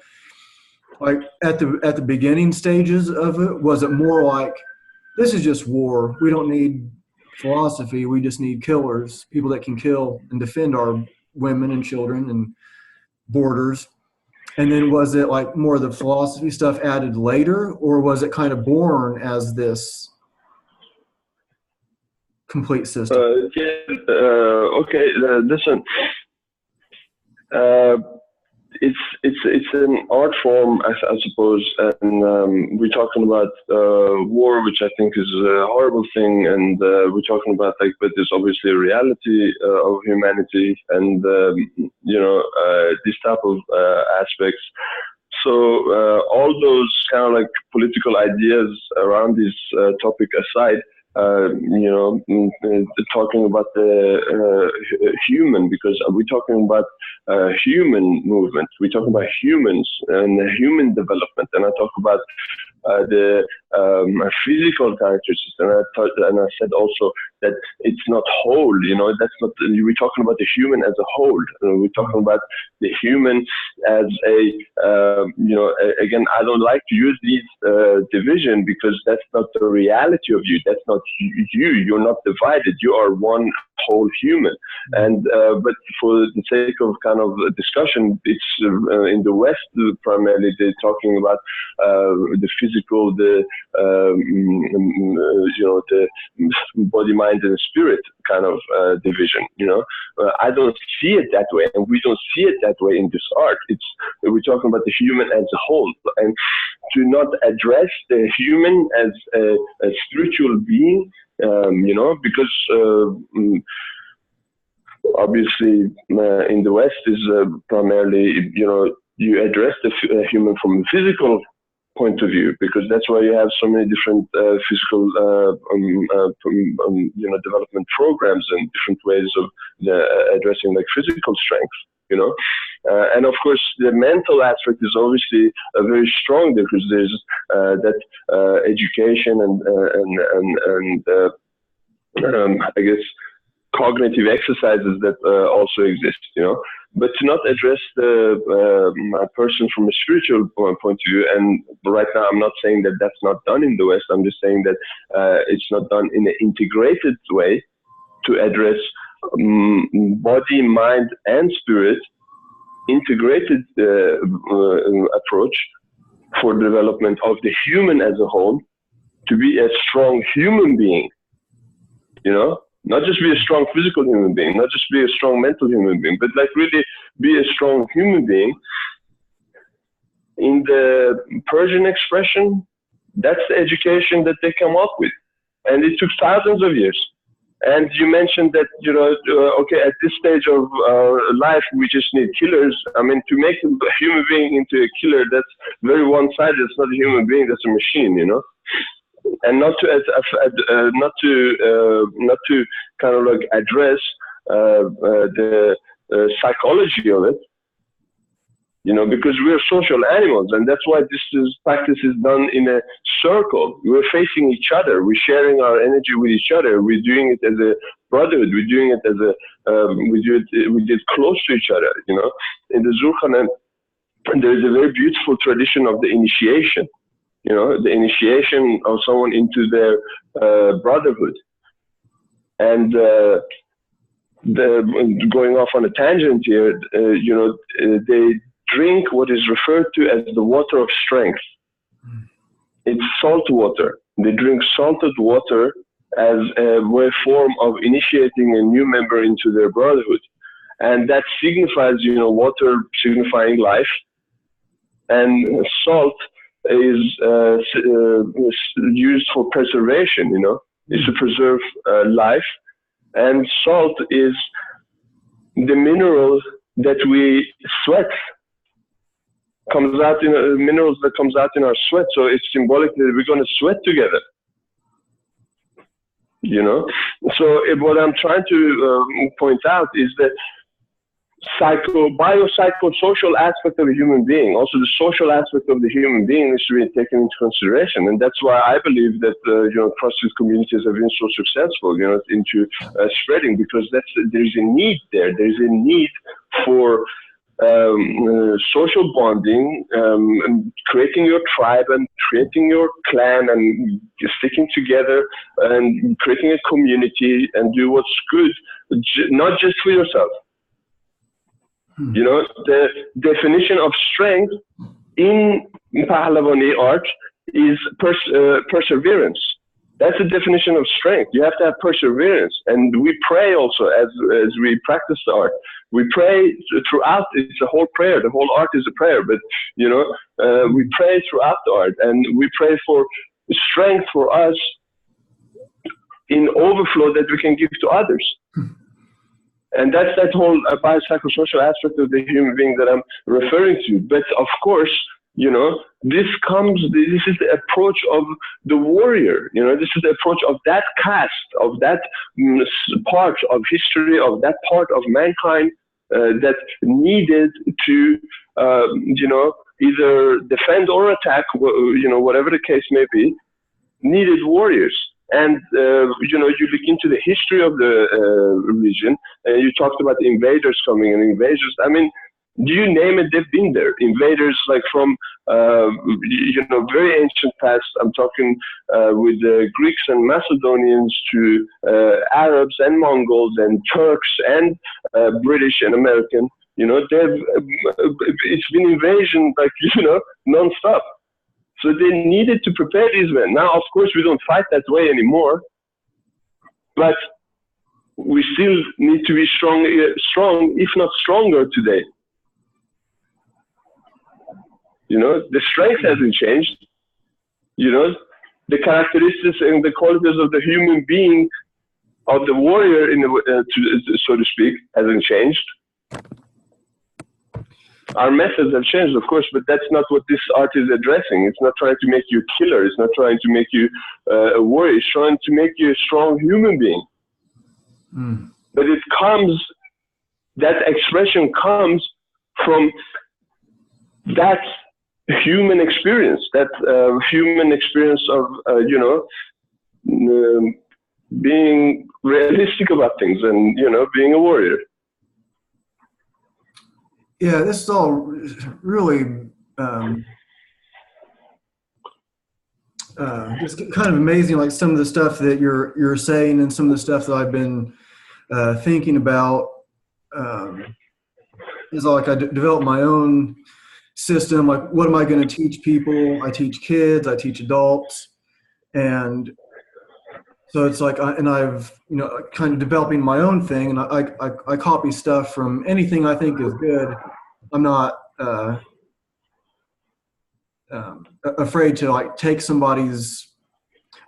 Like at the beginning stages of it, was it more like, this is just war, we don't need philosophy, we just need killers, people that can kill and defend our women and children and borders? And then was it like more of the philosophy stuff added later, or was it kind of born as this complete system? Okay, listen. It's an art form, I suppose, and we're talking about war, which I think is a horrible thing, and we're talking about like, but there's obviously a reality of humanity, and these type of aspects. So all those kind of like political ideas around this topic aside, talking about the human, because we're talking about human movement. We're talking about humans and human development, and I talk about the physical characteristics, and I said also that it's not whole. That's not. We're talking about the human as a whole. We're talking about the human as again, I don't like to use these division, because that's not the reality of you. That's not you. You're not divided. You are one whole human. And but for the sake of kind of discussion, it's in the West primarily they're talking about the physical, the body, mind, and spirit kind of division. I don't see it that way, and we don't see it that way in this art. We're talking about the human as a whole, and to not address the human as a spiritual being, because obviously in the West is primarily, you address the human from a physical point of view, because that's why you have so many different physical development programs and different ways of addressing like physical strength. And of course the mental aspect is obviously very strong, because there's that education and I guess cognitive exercises that also exist, but to not address the person from a spiritual point of view. And right now I'm not saying that that's not done in the West. I'm just saying that it's not done in an integrated way to address body, mind, and spirit, integrated approach for development of the human as a whole, to be a strong human being, not just be a strong physical human being, not just be a strong mental human being, but like really be a strong human being. In the Persian expression, that's the education that they come up with. And it took thousands of years. And you mentioned that, okay, at this stage of life, we just need killers. I mean, to make a human being into a killer, that's very one-sided. It's not a human being, that's a machine, And not to kind of like address the psychology of it, because we're social animals, and that's why practice is done in a circle. We're facing each other. We're sharing our energy with each other. We're doing it as a brotherhood. We're doing it as we get close to each other. In the Zurkhan, there is a very beautiful tradition of the initiation. The initiation of someone into their brotherhood. And going off on a tangent here, they drink what is referred to as the water of strength. It's salt water. They drink salted water as a form of initiating a new member into their brotherhood. And that signifies, water signifying life, and salt is used for preservation, is to preserve life. And salt is the mineral that we sweat, comes out in minerals that comes out in our sweat. So it's symbolic that we're going to sweat together, So what I'm trying to point out is that biopsychosocial aspect of a human being, also the social aspect of the human being, is to be taken into consideration. And that's why I believe that CrossFit communities have been so successful, into spreading, because there's a need there. There's a need for social bonding, and creating your tribe and creating your clan and sticking together and creating a community and do what's good, not just for yourself. The definition of strength in Pahlavani art is perseverance. That's the definition of strength. You have to have perseverance. And we pray also as we practice the art. We pray throughout. It's a whole prayer. The whole art is a prayer. But, we pray throughout the art. And we pray for strength for us in overflow that we can give to others. And that's that whole biopsychosocial aspect of the human being that I'm referring to. But of course, This is the approach of the warrior. This is the approach of that caste, of that part of history, of that part of mankind that needed to, either defend or attack, whatever the case may be, needed warriors. And, you look into the history of the region, and you talked about invaders coming and invaders. I mean, do you name it, they've been there. Invaders like from, very ancient past. I'm talking with the Greeks and Macedonians to Arabs and Mongols and Turks and British and American. It's been invasion, non-stop. So they needed to prepare these men. Now, of course, we don't fight that way anymore, but we still need to be strong, if not stronger today. The strength hasn't changed. The characteristics and the qualities of the human being, of the warrior, so to speak, hasn't changed. Our methods have changed, of course, but that's not what this art is addressing. It's not trying to make you a killer. It's not trying to make you a warrior. It's trying to make you a strong human being. Mm. But that expression comes from that human experience, of, being realistic about things and, being a warrior. Yeah, this is all really just kind of amazing. Like some of the stuff that you're saying, and some of the stuff that I've been thinking about. Is like I developed my own system. Like, what am I going to teach people? I teach kids. I teach adults, and so it's like, I've kind of developing my own thing, and I copy stuff from anything I think is good. I'm not afraid to like take somebody's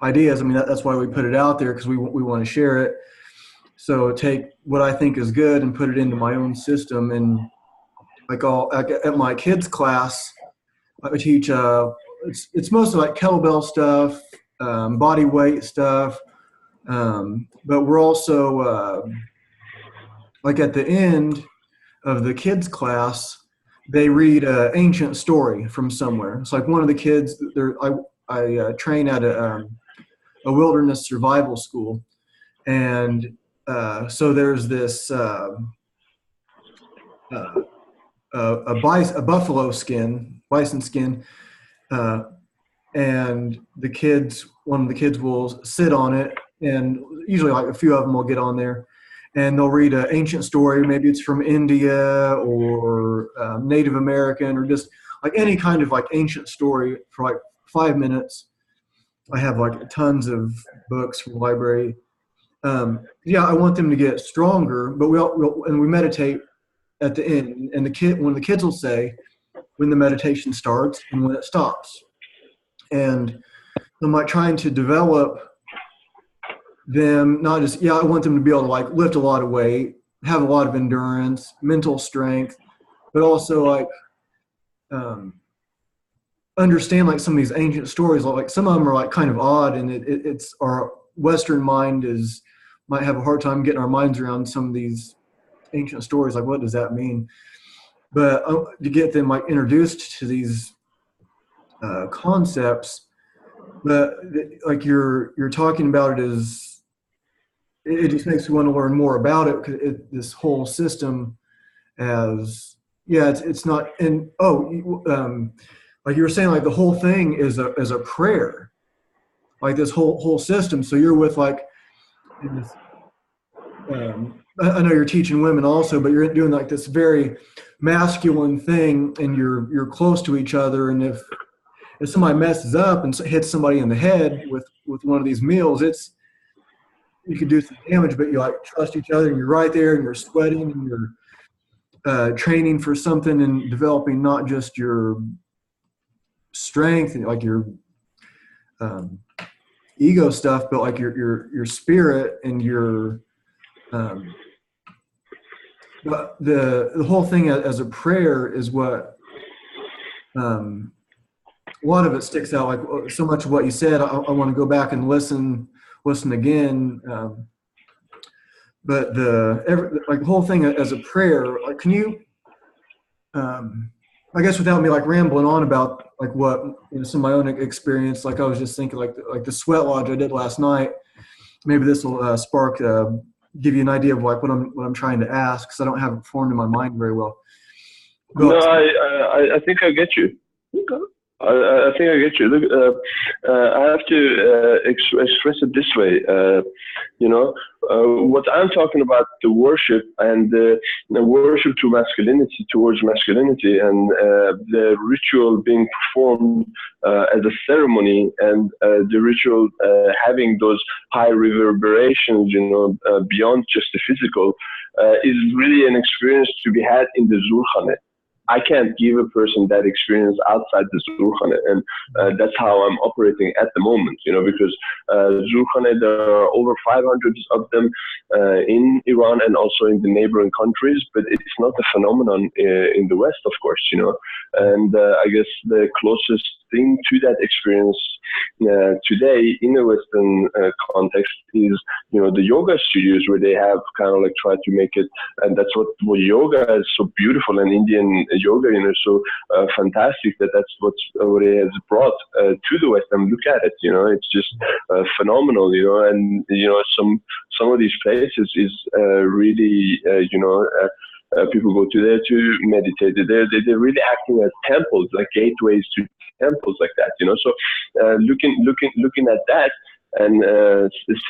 ideas. I mean, that's why we put it out there, because we want to share it. So take what I think is good and put it into my own system. And like at my kids' class, I teach. It's mostly like kettlebell stuff, body weight stuff. But we're also like at the end of the kids class, they read an ancient story from somewhere. It's like one of the kids. I train at a wilderness survival school, and so there's this a buffalo skin, bison skin, and one of the kids will sit on it. And usually like a few of them will get on there, and they'll read an ancient story. Maybe it's from India or Native American, or just like any kind of like ancient story for like 5 minutes. I have like tons of books from the library. Yeah, I want them to get stronger, but we meditate at the end. And one of the kids will say when the meditation starts and when it stops. And I'm like trying to develop them, not just, I want them to be able to like lift a lot of weight, have a lot of endurance, mental strength, but also like understand like some of these ancient stories. Like some of them are like kind of odd, and it's our Western mind might have a hard time getting our minds around some of these ancient stories. Like, what does that mean? But to get them like introduced to these concepts, but like you're talking about it just makes me want to learn more about it, because this whole system it's not. And like you were saying, like the whole thing is a prayer, like this whole system. So you're with like this, I know you're teaching women also, but you're doing like this very masculine thing, and you're close to each other. And if somebody messes up and hits somebody in the head with one of these meals, you could do some damage, but you like trust each other, and you're right there, and you're sweating, and you're training for something, and developing not just your strength and like your ego stuff, but like your spirit and your but the whole thing as a prayer is what a lot of it sticks out. Like so much of what you said, I want to go back and listen again. But like the whole thing as a prayer, like can you, I guess without me like rambling on about like what some of my own experience, like I was just thinking like the sweat lodge I did last night. Maybe this will spark, give you an idea of like what I'm trying to ask because I don't have it formed in my mind very well. No, But I think I get you. Okay. I think I get you. Look, I have to express it this way. What I'm talking about, the worship and the worship to masculinity, towards masculinity, and the ritual being performed as a ceremony, and the ritual having those high reverberations, beyond just the physical, is really an experience to be had in the Zulkhane. I can't give a person that experience outside the Zulkhane, and that's how I'm operating at the moment, because Zulkhane, there are over 500 of them in Iran and also in the neighboring countries, but it's not a phenomenon in the West, of course, and I guess the closest thing to that experience today in a Western context is, the yoga studios where they have kind of like tried to make it, and that's what yoga is so beautiful, and Indian yoga, so fantastic that's what it has brought to the West. And look at it, it's just phenomenal, and some of these places is really, people go to there to meditate. They're really acting as temples, like gateways to temples, like that. So looking at that and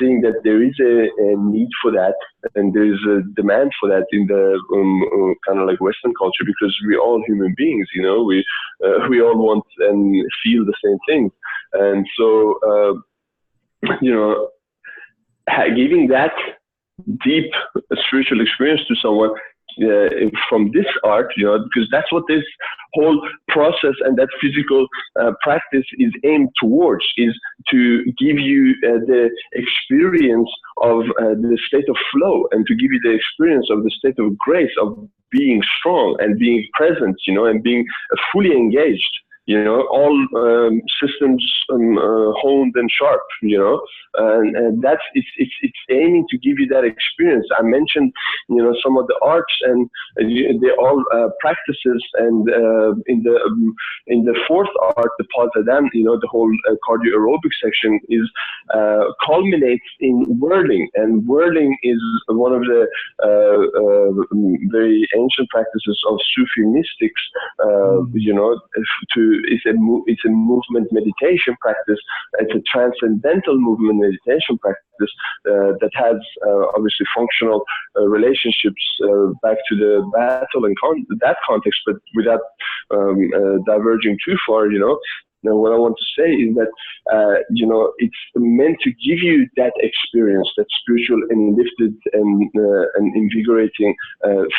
seeing that there is a need for that, and there is a demand for that in the kind of like Western culture, because we're all human beings. We all want and feel the same things, and so giving that deep spiritual experience to someone from this art, because that's what this whole process and that physical practice is aimed towards, is to give you the experience of the state of flow, and to give you the experience of the state of grace, of being strong and being present, and being fully engaged. All systems honed and sharp, and that's it's aiming to give you that experience. I mentioned, some of the arts, and they're all practices, and in the fourth art, the Pahlavani, the whole cardio aerobic section is culminates in whirling, and whirling is one of the very ancient practices of Sufi mystics, it's a movement meditation practice. It's a transcendental movement meditation practice that has obviously functional relationships back to the battle and that context, but without diverging too far. Now, what I want to say is that, it's meant to give you that experience, that spiritual and lifted and invigorating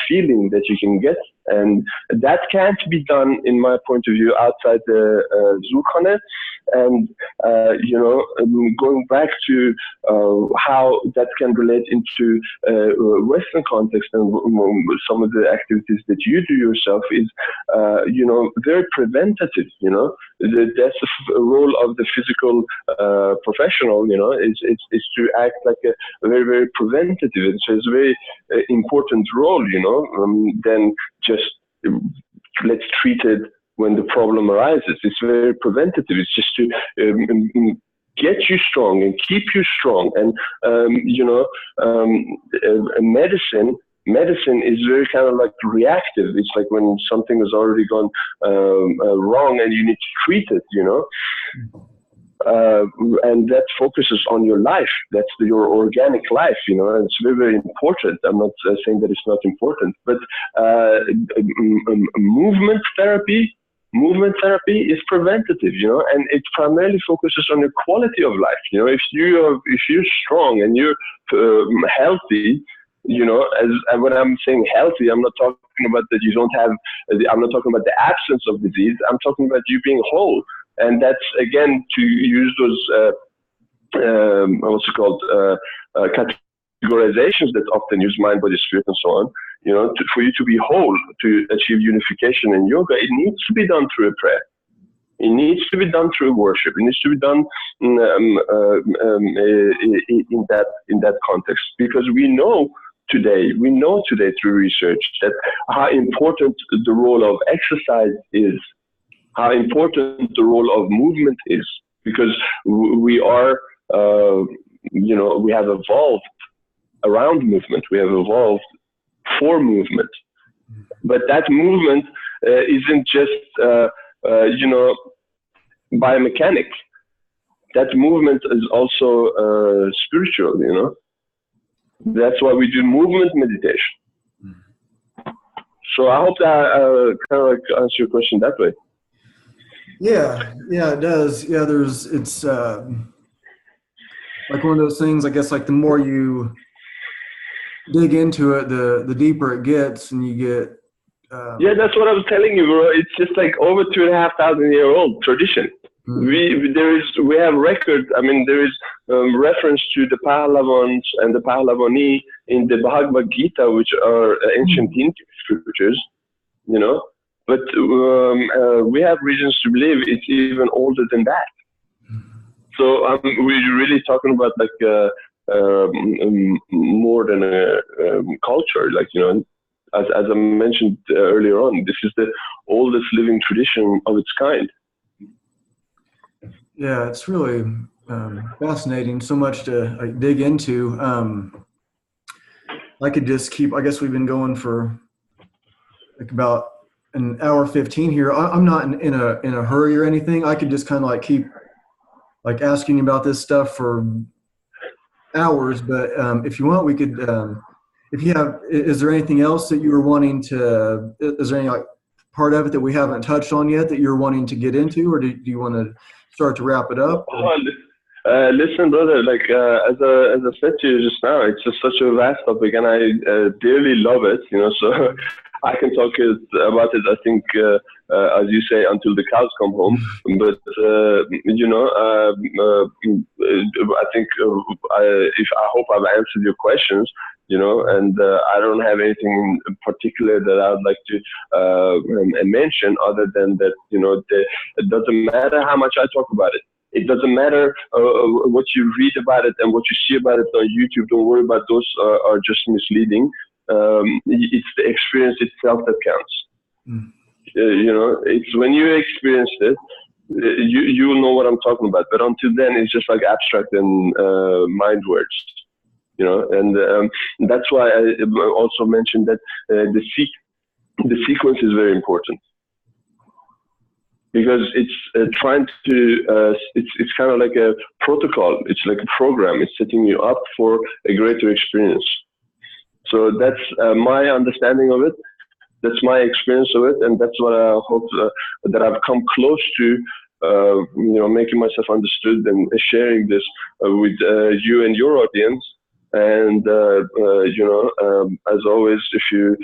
feeling that you can get. And that can't be done, in my point of view, outside the Zulkhane. And, going back to how that can relate into Western context, and some of the activities that you do yourself is, very preventative, that's the role of the physical professional, is to act like a very, very preventative. And so it's a very important role, than just let's treat it when the problem arises. It's very preventative. It's just to get you strong and keep you strong. And, medicine is very kind of like reactive. It's like when something has already gone wrong and you need to treat it, and that focuses on your life. That's your organic life, and it's very, very important. I'm not saying that it's not important, but movement therapy is preventative, and it primarily focuses on your quality of life. If you're strong and you're healthy, and when I'm saying healthy, I'm not talking about that you don't have, I'm not talking about the absence of disease. I'm talking about you being whole. And that's, again, to use those, what's it called, categorizations that often use mind, body, spirit, and so on. For you to be whole, to achieve unification in yoga, it needs to be done through a prayer. It needs to be done through worship. It needs to be done in that context, because we know today through research that how important the role of exercise is, how important the role of movement is, because we are, we have evolved around movement. We have evolved for movement, but that movement isn't just, biomechanic. That movement is also spiritual, That's why we do movement meditation. So I hope that kind of like answer your question that way. Yeah, it does. Yeah, it's like one of those things, I guess, like the more you dig into it, the deeper it gets, and you get. Yeah, that's what I was telling you, bro. It's just like over 2,500-year-old tradition. Mm-hmm. We have record. I mean, there is reference to the Pahlavans and the Pahlavani in the Bhagavad Gita, which are ancient Hindu scriptures, But we have reasons to believe it's even older than that. So we're really talking about like more than a culture, like as I mentioned earlier on, this is the oldest living tradition of its kind. Yeah, it's really fascinating. So much to dig into. I could just keep. I guess we've been going for like about an hour 15 here. I'm not in a hurry or anything. I could just kind of like keep like asking you about this stuff for hours. But if you want, we could. If you have, is there anything else that you were wanting to? Is there any like part of it that we haven't touched on yet that you're wanting to get into, or do you want to start to wrap it up? Listen, brother. Like as I said to you just now, it's just such a vast topic, and I dearly love it. So I can talk about it. I think, as you say, until the cows come home. But I think I hope I've answered your questions. And I don't have anything in particular that I would like to mention, other than that, it doesn't matter how much I talk about it. It doesn't matter what you read about it and what you see about it on YouTube. Don't worry about those are just misleading. It's the experience itself that counts. It's when you experience it, you will know what I'm talking about. But until then, it's just like abstract and mind words. And that's why I also mentioned that the sequence is very important, because it's trying to it's kind of like a protocol. It's like a program. It's setting you up for a greater experience. So that's my understanding of it. That's my experience of it, and that's what I hope that I've come close to, making myself understood and sharing this with you and your audience. And as always, if you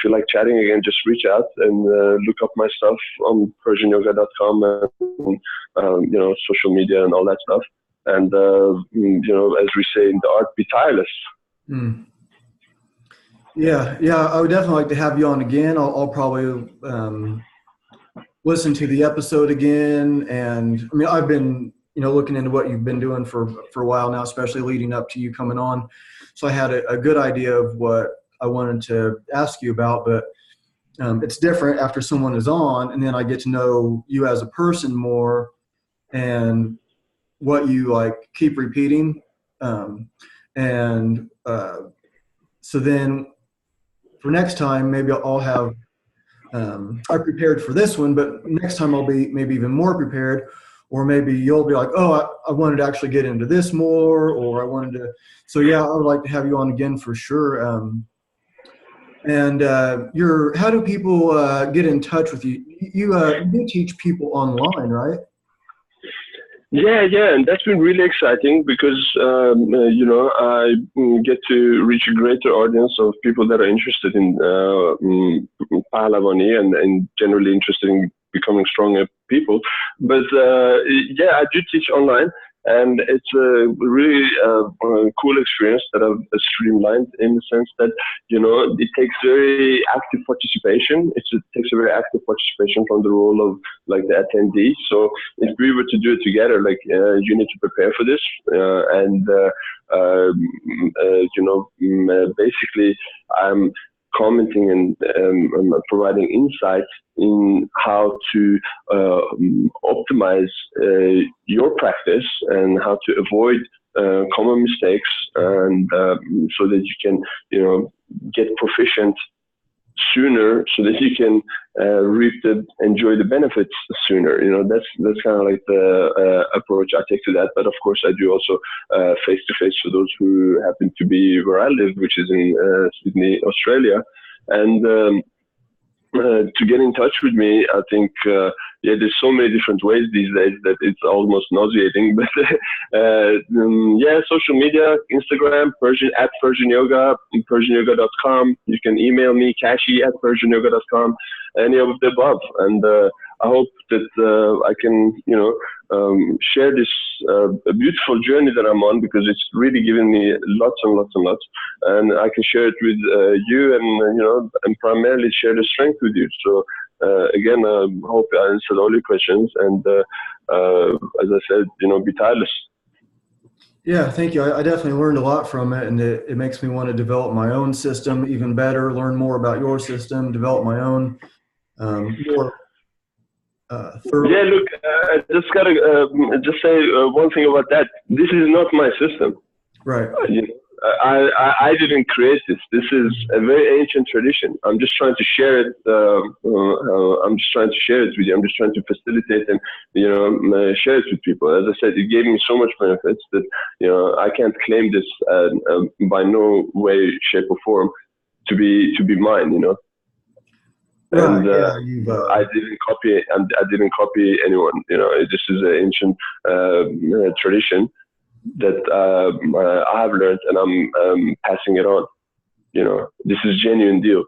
feel like chatting again, just reach out and look up my stuff on PersianYoga.com and social media and all that stuff. And as we say in the art, be tireless. Mm. Yeah, I would definitely like to have you on again. I'll probably listen to the episode again, and I mean, I've been looking into what you've been doing for a while now, especially leading up to you coming on. So I had a good idea of what I wanted to ask you about, but it's different after someone is on, and then I get to know you as a person more and what you like keep repeating. So then for next time, maybe I'll have, I prepared for this one, but next time I'll be maybe even more prepared. Or maybe you'll be like, oh, I wanted to actually get into this more, or I wanted to. So yeah, I would like to have you on again for sure. How do people get in touch with you? You teach people online, right? Yeah, and that's been really exciting because I get to reach a greater audience of people that are interested in Pahlavani and generally interested in becoming stronger people. But I do teach online, And it's a really cool experience that I've streamlined in the sense that, you know, it takes very active participation. It takes a very active participation from the role of like the attendee. So if we were to do it together, like you need to prepare for this, you know, basically I'm commenting and providing insights in how to optimize your practice and how to avoid common mistakes, and so that you can, you know, get proficient sooner, so that you can enjoy the benefits sooner. You know, that's kind of like the approach I take to that. But of course, I do also face to face for those who happen to be where I live, which is in Sydney, Australia. And to get in touch with me, I think yeah, there's so many different ways these days that it's almost nauseating. But yeah, social media, Instagram, at Persian Yoga, PersianYoga.com. You can email me, Kashi at PersianYoga.com, any of the above. And I hope that I can, you know, share this a beautiful journey that I'm on, because it's really given me lots and lots and lots. And I can share it with you, and you know, and primarily share the strength with you. So again, I hope I answered all your questions. And as I said, you know, be tireless. Yeah, thank you. I definitely learned a lot from it, and it makes me want to develop my own system even better, learn more about your system, develop my own more thorough. Yeah, look, I just gotta just say one thing about that. This is not my system. Right. You know, I didn't create this. This is a very ancient tradition. I'm just trying to share it. I'm just trying to share it with you. I'm just trying to facilitate and, you know, share it with people. As I said, it gave me so much benefits that, you know, I can't claim this by no way, shape, or form to be mine. You know. And yeah, I didn't copy, and I didn't copy anyone. You know, this is an ancient tradition that I have learned, and I'm passing it on. You know, this is genuine deal.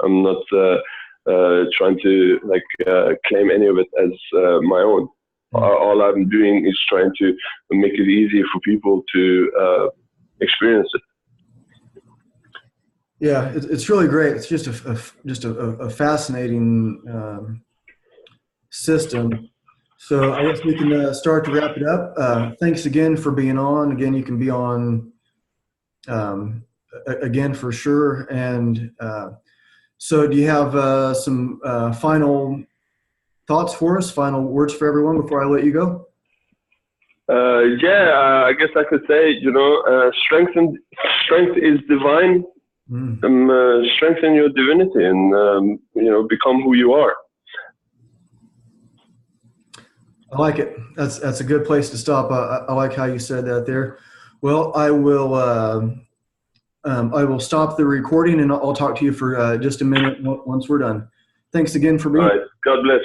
I'm not trying to like claim any of it as my own. All I'm doing is trying to make it easier for people to experience it. Yeah, it's really great. It's just a fascinating system. So I guess we can start to wrap it up. Thanks again for being on. Again, you can be on again for sure. And so do you have some final thoughts for us, final words for everyone before I let you go? Yeah, I guess I could say, you know, strength is divine. Strengthen your divinity, and you know, become who you are. I like it. That's a good place to stop. I like how you said that there. Well, I will stop the recording, and I'll talk to you for just a minute once we're done. Thanks again for being. All right. God bless.